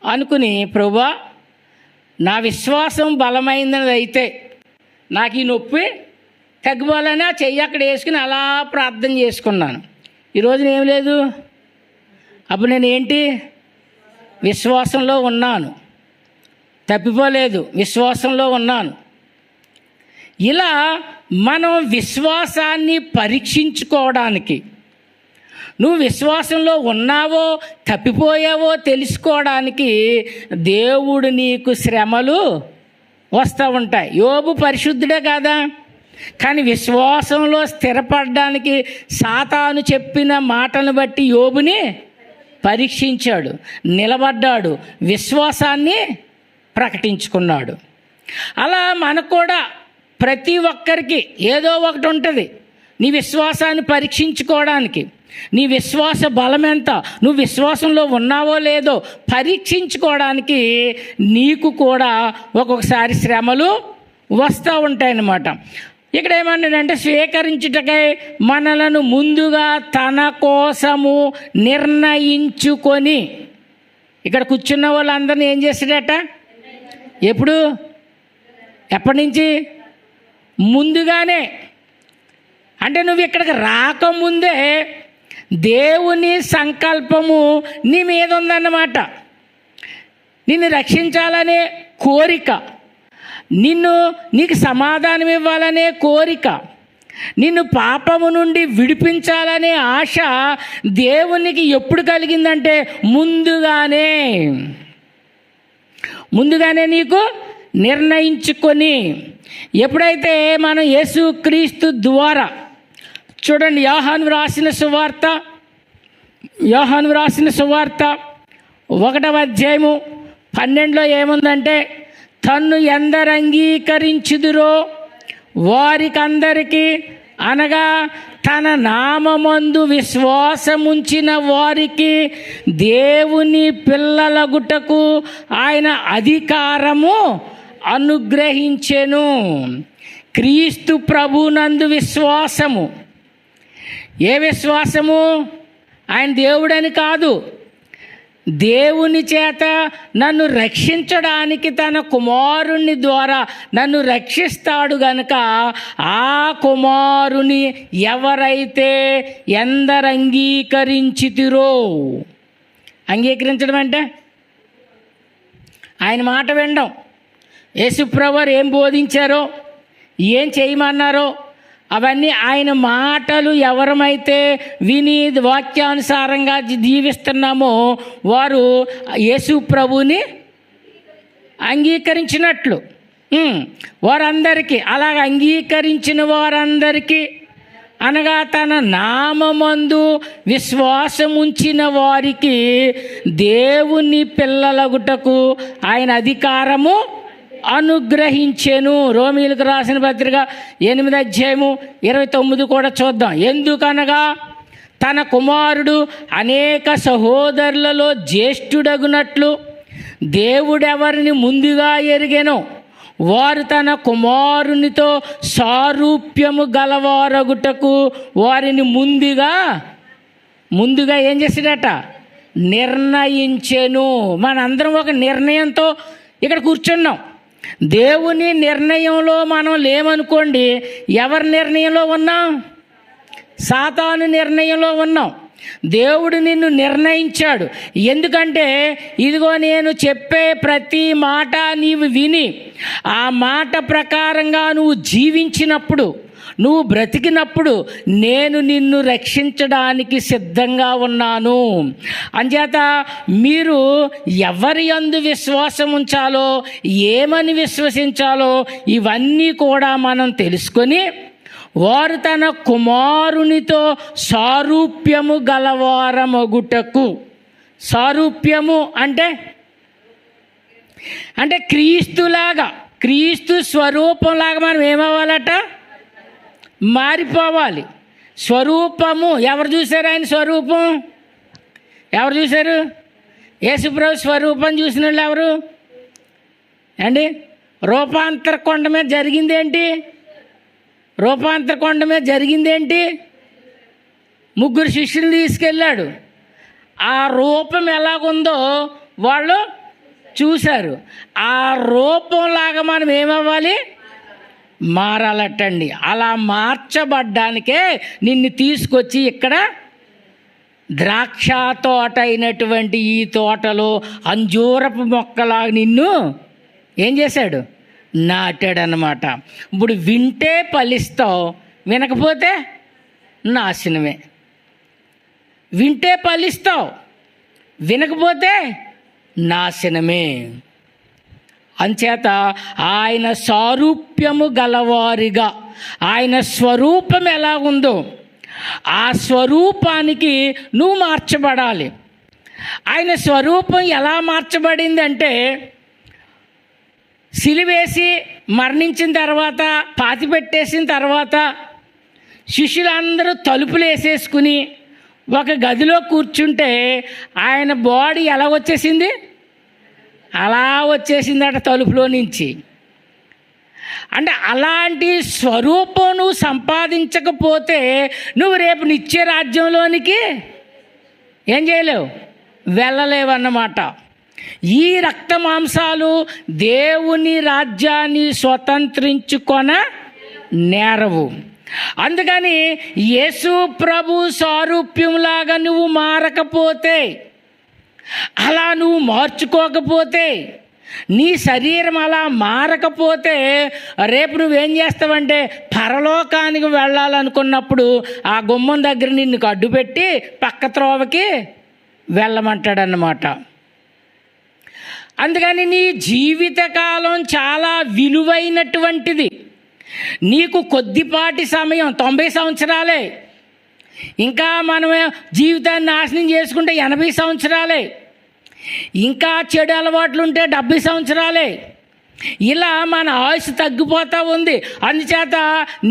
అనుకుని, ప్రభువా నా విశ్వాసం బలమైనది అయితే నాకు ఈ నొప్పి తగ్గిపోవాలని ఆ చెయ్యి అక్కడ వేసుకుని అలా ప్రార్థన చేసుకున్నాను. ఈరోజున ఏం లేదు. అప్పుడు నేను ఏంటి, విశ్వాసంలో ఉన్నాను, తప్పిపోలేదు, విశ్వాసంలో ఉన్నాను. ఇలా మనం విశ్వాసాన్ని పరీక్షించుకోవడానికి, నువ్వు విశ్వాసంలో ఉన్నావో తప్పిపోయావో తెలుసుకోవడానికి దేవుడు నీకు శ్రమలు వస్తూ ఉంటాయి. యోబు పరిశుద్ధుడే కాదా, కానీ విశ్వాసంలో స్థిరపడడానికి సాతాను చెప్పిన మాటను బట్టి యోబుని పరీక్షించాడు, నిలబడ్డాడు, విశ్వాసాన్ని ప్రకటించుకున్నాడు. అలా మనకు కూడా ప్రతి ఒక్కరికి ఏదో ఒకటి ఉంటుంది నీ విశ్వాసాన్ని పరీక్షించుకోవడానికి. నీ విశ్వాస బలం ఎంత, నువ్వు విశ్వాసంలో ఉన్నావో లేదో పరీక్షించుకోవడానికి నీకు కూడా ఒక్కొక్కసారి శ్రమలు వస్తూ ఉంటాయన్నమాట. ఇక్కడ ఏమన్నాడంటే, స్వీకరించుటకై మనలను ముందుగా తన కోసము నిర్ణయించుకొని. ఇక్కడ కూర్చున్న వాళ్ళందరినీ ఏం చేశాడట? ఎప్పటి నుంచి? ముందుగానే. అంటే నువ్వు ఇక్కడికి రాకముందే దేవుని సంకల్పము నీ మీద ఉందన్నమాట. నిన్ను రక్షించాలనే కోరిక, నీకు సమాధానం ఇవ్వాలనే కోరిక, నిన్ను పాపము నుండి విడిపించాలనే ఆశ దేవునికి ఎప్పుడు కలిగిందంటే ముందుగానే నీకు నిర్ణయించుకొని. ఎప్పుడైతే మనం యేసుక్రీస్తు ద్వారా, చూడండి యోహాను రాసిన సువార్త 1వ అధ్యాయము 12లో ఏముందంటే, తన్ను ఎందరు అంగీకరించుదురో వారికందరికీ, అనగా తన నామమందు విశ్వాసముంచిన వారికి దేవుని పిల్లలగుటకు ఆయన అధికారము అనుగ్రహించెను. క్రీస్తు ప్రభునందు విశ్వాసము. ఏ విశ్వాసము? ఆయన దేవుడని కాదు, దేవుని చేత నన్ను రక్షించడానికి తన కుమారుని ద్వారా నన్ను రక్షిస్తాడు గనుక ఆ కుమారుని ఎవరైతే ఎందరు అంగీకరించితిరో. అంగీకరించడం అంటే ఆయన మాట వినడం. యేసుప్రభువారు ఏం బోధించారో, ఏం చేయమన్నారో అవన్నీ ఆయన మాటలు ఎవరమైతే విని వాక్యానుసారంగా జీవిస్తున్నామో వారు యేసు ప్రభుని అంగీకరించినట్లు. వారందరికీ, అలాగ అంగీకరించిన వారందరికీ, అనగా తన నామమందు విశ్వాసముంచిన వారికి దేవుని పిల్లలగుటకు ఆయన అధికారము అనుగ్రహించెను. రోమీయులకు రాసిన పత్రిక 8:29 కూడా చూద్దాం. ఎందుకనగా తన కుమారుడు అనేక సహోదరులలో జ్యేష్ఠుడగునట్లు దేవుడెవరిని ముందుగా ఎరిగెనో వారు తన కుమారునితో సారూప్యము గలవారగుటకు వారిని ముందుగా ఏం చేసాడట? నిర్ణయించెను. మనందరం ఒక నిర్ణయంతో ఇక్కడ కూర్చున్నాం. దేవుని నిర్ణయంలో మనం లేమనుకోండి, ఎవరి నిర్ణయంలో ఉన్నాం? సాతాను నిర్ణయంలో ఉన్నాం. దేవుడు నిన్ను నిర్ణయించాడు. ఎందుకంటే ఇదిగో నేను చెప్పే ప్రతి మాట నీవు విని ఆ మాట ప్రకారంగా నువ్వు జీవించినప్పుడు, నువ్వు బ్రతికినప్పుడు నేను నిన్ను రక్షించడానికి సిద్ధంగా ఉన్నాను. అంచేత మీరు ఎవరి యందు విశ్వాసం ఉంచాలో, ఏమని విశ్వసించాలో ఇవన్నీ కూడా మనం తెలుసుకొని వారు తన కుమారునితో సారూప్యము గలవారమగుటకు. సారూప్యము అంటే క్రీస్తులాగా, క్రీస్తు స్వరూపంలాగా మనం ఏమవ్వాలట? మారిపోవాలి. స్వరూపము ఎవరు చూశారు? ఆయన స్వరూపం ఎవరు చూశారు? యేసుప్రభు స్వరూపం చూసిన వాళ్ళు ఎవరు అండి? రూపాంతర కొండ మీద జరిగిందేంటి? రూపాంతర కొండ మీద జరిగిందేంటి? 3 శిష్యులు తీసుకెళ్ళాడు. ఆ రూపం ఎలాగుందో వాళ్ళు చూశారు. ఆ రూపంలాగా మనం ఏమవ్వాలి? మారాలటండి. అలా మార్చబడ్డానికే నిన్ను తీసుకొచ్చి ఇక్కడ ద్రాక్ష తోట అయినటువంటి ఈ తోటలో అంజూరపు మొక్కలా నిన్ను ఏం చేశాడు? నాటాడనమాట. ఇప్పుడు వింటే ఫలిస్తావు, వినకపోతే నాశనమే. వింటే ఫలిస్తావు, వినకపోతే నాశనమే. అంచేత ఆయన సారూప్యము గలవారిగా, ఆయన స్వరూపం ఎలా ఉందో ఆ స్వరూపానికి నువ్వు మార్చబడాలి. ఆయన స్వరూపం ఎలా మార్చబడిందంటే, సిలువేసి మరణించిన తర్వాత, పాతిపెట్టేసిన తర్వాత శిష్యులందరూ తలుపులు వేసేసుకుని ఒక గదిలో కూర్చుంటే ఆయన బాడీ ఎలా వచ్చేసింది? అలా వచ్చేసిందట తలుపులో నుంచి. అంటే అలాంటి స్వరూపం నువ్వు సంపాదించకపోతే నువ్వు రేపు నిత్య రాజ్యంలోనికి ఏం చేయలేవు, వెళ్ళలేవన్నమాట. ఈ రక్త మాంసాలు దేవుని రాజ్యాన్ని స్వతంత్రించుకొన నేరవు. అందుకని యేసు ప్రభు సారూప్యంలాగా నువ్వు మారకపోతే, అలా నువ్వు మార్చుకోకపోతే, నీ శరీరం అలా మారకపోతే రేపు నువ్వేం చేస్తావంటే పరలోకానికి వెళ్ళాలనుకున్నప్పుడు ఆ గుమ్మం దగ్గర నిన్ను అడ్డుపెట్టి పక్క త్రోవకి వెళ్ళమంటాడన్నమాట. అందుకని నీ జీవితకాలం చాలా విలువైనటువంటిది. నీకు కొద్దిపాటి సమయం, 90 సంవత్సరాలే. ఇంకా మనం జీవితాన్ని నాశనం చేసుకుంటే 80 సంవత్సరాలే. ఇంకా చెడు అలవాట్లు ఉంటే 70 సంవత్సరాలే. ఇలా మన ఆయుష్ తగ్గిపోతూ ఉంది. అందుచేత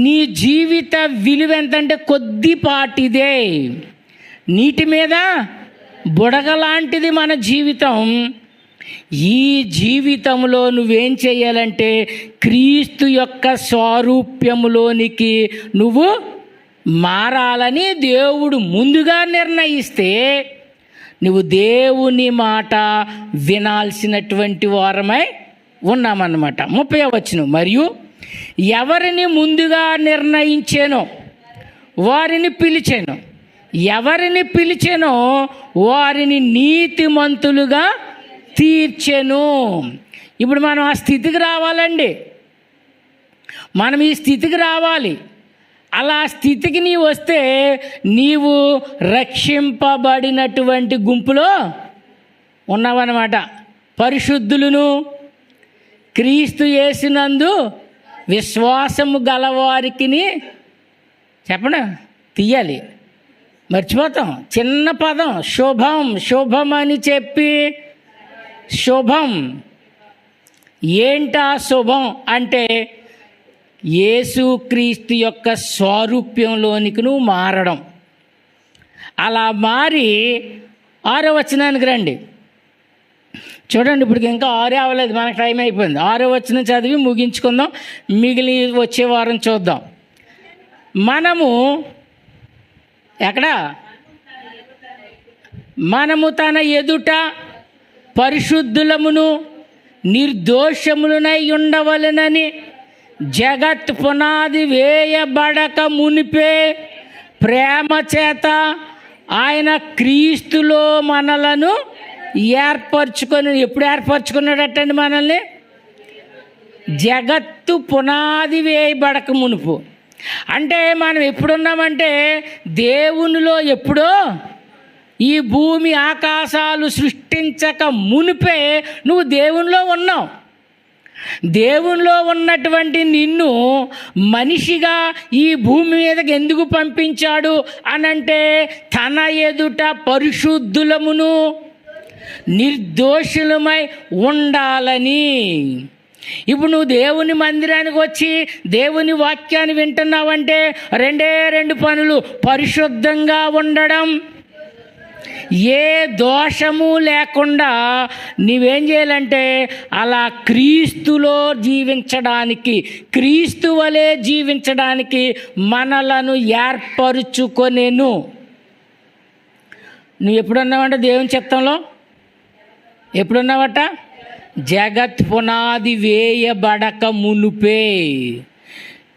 నీ జీవిత విలువ ఎంతంటే కొద్దిపాటిదే. నీటి మీద బుడగలాంటిది మన జీవితం. ఈ జీవితంలో నువ్వేం చేయాలంటే క్రీస్తు యొక్క స్వరూప్యములోనికి నువ్వు మారాలని దేవుడు ముందుగా నిర్ణయిస్తే నువ్వు దేవుని మాట వినాల్సినటువంటి వారమై ఉన్నామన్నమాట. 30వ వచనం, మరియు ఎవరిని ముందుగా నిర్ణయించానో వారిని పిలిచాను, ఎవరిని పిలిచానో వారిని నీతిమంతులుగా తీర్చెను. ఇప్పుడు మనం ఆ స్థితికి రావాలండి. మనం ఈ స్థితికి రావాలి. అలా స్థితికి నీవు వస్తే నీవు రక్షింపబడినటువంటి గుంపులో ఉన్నావన్నమాట. పరిశుద్ధులను, క్రీస్తు యేసునందు విశ్వాసము గలవారికి చెప్పండి, తీయాలి, మర్చిపోతాం. చిన్న పదం శుభం, శుభం అని చెప్పి శుభం. ఏంటా శుభం అంటే యేసుక్రీస్తు యొక్క స్వరూప్యంలోనికి నువ్వు మారడం. అలా మారి 6వ వచనానికి రండి. చూడండి, ఇప్పటికి ఇంకా 6 అవ్వలేదు, మనకు టైం అయిపోయింది. 6వ వచనం చదివి ముగించుకుందాం, మిగిలి వచ్చే వారం చూద్దాం. మనము తన ఎదుట పరిశుద్ధులమును నిర్దోషములనై ఉండవలెనని జగత్ పునాది వేయబడక మునిపే ప్రేమ చేత ఆయన క్రీస్తులో మనలను ఏర్పరచుకొని. ఎప్పుడు ఏర్పరచుకున్నాడటండి మనల్ని? జగత్తు పునాది వేయబడక మునుపు. అంటే మనం ఎప్పుడున్నామంటే దేవునిలో ఎప్పుడో, ఈ భూమి ఆకాశాలు సృష్టించక మునిపే నువ్వు దేవునిలో ఉన్నావు. దేవునిలో ఉన్నటువంటి నిన్ను మనిషిగా ఈ భూమి మీదకి ఎందుకు పంపించాడు అనంటే తన ఎదుట పరిశుద్ధులమును నిర్దోషులమై ఉండాలని. ఇప్పుడు నువ్వు దేవుని మందిరానికి వచ్చి దేవుని వాక్యాన్ని వింటున్నావంటే 2 పనులు: పరిశుద్ధంగా ఉండడం, ఏ దోషము లేకుండా నీవేం చేయాలంటే అలా క్రీస్తులో జీవించడానికి, క్రీస్తు వలె జీవించడానికి మనలను ఏర్పరుచుకొనేను. నువ్వు ఎప్పుడున్నావంట దేవుని చిత్తంలో? ఎప్పుడున్నావట? జగత్ పునాది వేయబడక మునుపే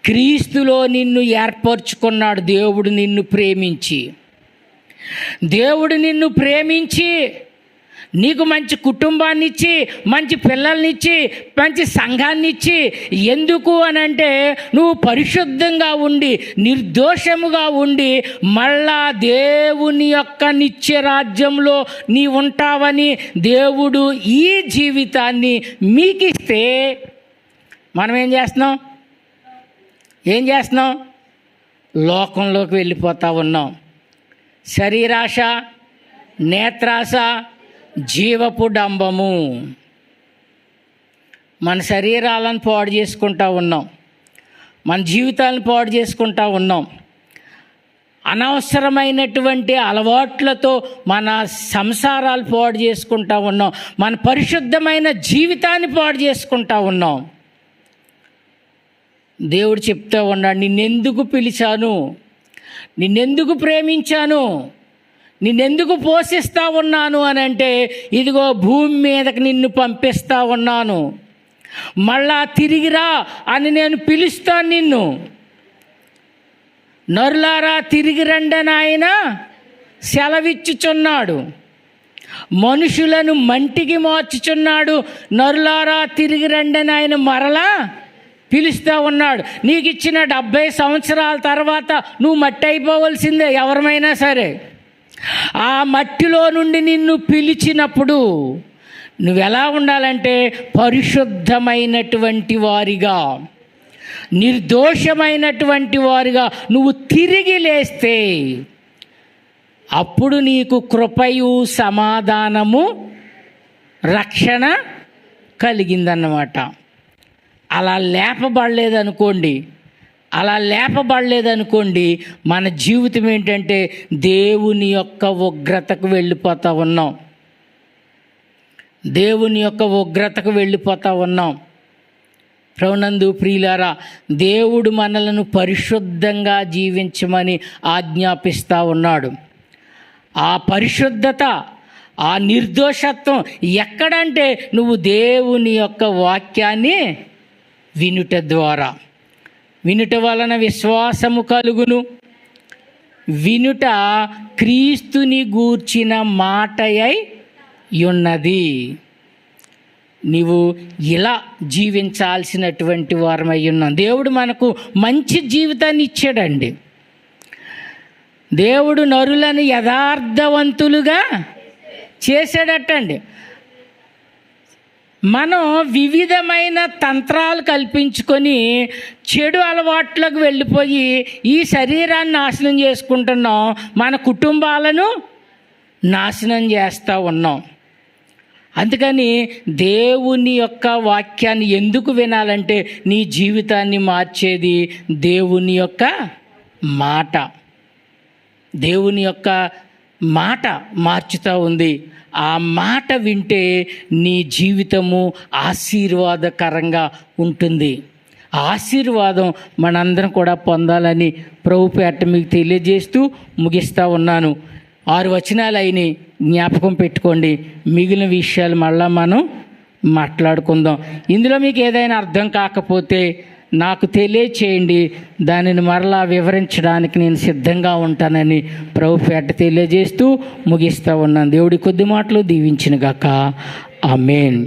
క్రీస్తులో నిన్ను ఏర్పరచుకున్నాడు. దేవుడు నిన్ను ప్రేమించి, దేవుడు నిన్ను ప్రేమించి నీకు మంచి కుటుంబాన్ని ఇచ్చి, మంచి పిల్లల్నిచ్చి, మంచి సంఘాన్ని ఇచ్చి, ఎందుకు అనంటే నువ్వు పరిశుద్ధంగా ఉండి నిర్దోషముగా ఉండి మళ్ళా దేవుని యొక్క నిత్య రాజ్యంలో నీ ఉంటావని దేవుడు ఈ జీవితాన్ని మీకిస్తే మనం ఏం చేస్తున్నాం? లోకంలోకి వెళ్ళిపోతా ఉన్నాం. శరీరాశ, నేత్రాశ, జీవపు డంబము. మన శరీరాలను పాడు చేసుకుంటా ఉన్నాం, మన జీవితాలను పాడు చేసుకుంటా ఉన్నాం. అనవసరమైనటువంటి అలవాట్లతో మన సంసారాలు పాడు చేసుకుంటా ఉన్నాం, మన పరిశుద్ధమైన జీవితాన్ని పాడు చేసుకుంటా ఉన్నాం. దేవుడు చెప్తూ ఉన్నాడు, నిన్నెందుకు పిలిచాను, నిన్నెందుకు ప్రేమించాను, నిన్నెందుకు పోషిస్తూ ఉన్నాను అని అంటే ఇదిగో భూమి మీదకి నిన్ను పంపిస్తూ ఉన్నాను, మళ్ళా తిరిగిరా అని నేను పిలుస్తాను నిన్ను. నరులారా తిరిగి రండి అని ఆయన సెలవిచ్చుచున్నాడు. మనుషులను మంటికి మార్చుచున్నాడు. నరులారా తిరిగి రండి అని ఆయన మరలా పిలుస్తూ ఉన్నాడు. నీకు ఇచ్చిన 70 సంవత్సరాల తర్వాత నువ్వు మట్టి అయిపోవలసిందే, ఎవరమైనా సరే. ఆ మట్టిలో నుండి నిన్ను పిలిచినప్పుడు నువ్వెలా ఉండాలంటే పరిశుద్ధమైనటువంటి వారిగా, నిర్దోషమైనటువంటి వారిగా నువ్వు తిరిగి లేస్తే అప్పుడు నీకు కృపయు సమాధానము రక్షణ కలిగిందన్నమాట. అలా లేపబడలేదనుకోండి మన జీవితం ఏంటంటే దేవుని యొక్క ఉగ్రతకు వెళ్ళిపోతూ ఉన్నాం. ప్రభునందు ప్రియులారా, దేవుడు మనలను పరిశుద్ధంగా జీవించమని ఆజ్ఞాపిస్తూ ఉన్నాడు. ఆ పరిశుద్ధత, ఆ నిర్దోషత్వం ఎక్కడంటే నువ్వు దేవుని యొక్క వాక్యాన్ని వినుట ద్వారా. వినుట వలన విశ్వాసము కలుగును. వినుట క్రీస్తుని గూర్చిన మాటయై ఉన్నది. నీవు ఇలా జీవించాల్సినటువంటి వారమై ఉన్నాం. దేవుడు మనకు మంచి జీవితాన్ని ఇచ్చాడండి. దేవుడు నరులను యథార్థవంతులుగా చేసాడటండి. మనం వివిధమైన తంత్రాలు కల్పించుకొని చెడు అలవాట్లకు వెళ్ళిపోయి ఈ శరీరాన్ని నాశనం చేసుకుంటున్నాం, మన కుటుంబాలను నాశనం చేస్తూ ఉన్నాం. అందుకని దేవుని యొక్క వాక్యాన్ని ఎందుకు వినాలంటే నీ జీవితాన్ని మార్చేది దేవుని యొక్క మాట. దేవుని యొక్క మాట మార్చుతూ ఉంది. ఆ మాట వింటే నీ జీవితము ఆశీర్వాదకరంగా ఉంటుంది. ఆశీర్వాదం మనందరం కూడా పొందాలని ప్రభుపేట మీకు తెలియజేస్తూ ముగిస్తూ ఉన్నాను. 6 వచనాలు అయినాయి, జ్ఞాపకం పెట్టుకోండి. మిగిలిన విషయాలు మళ్ళా మనం మాట్లాడుకుందాం. ఇందులో మీకు ఏదైనా అర్థం కాకపోతే నాకు తెలియచేయండి, దానిని మరలా వివరించడానికి నేను సిద్ధంగా ఉంటానని ప్రభుపేట తెలియజేస్తూ ముగిస్తూ ఉన్నాను. దేవుడి కొద్ది మాటలు దీవించును గాక. ఆమేన్.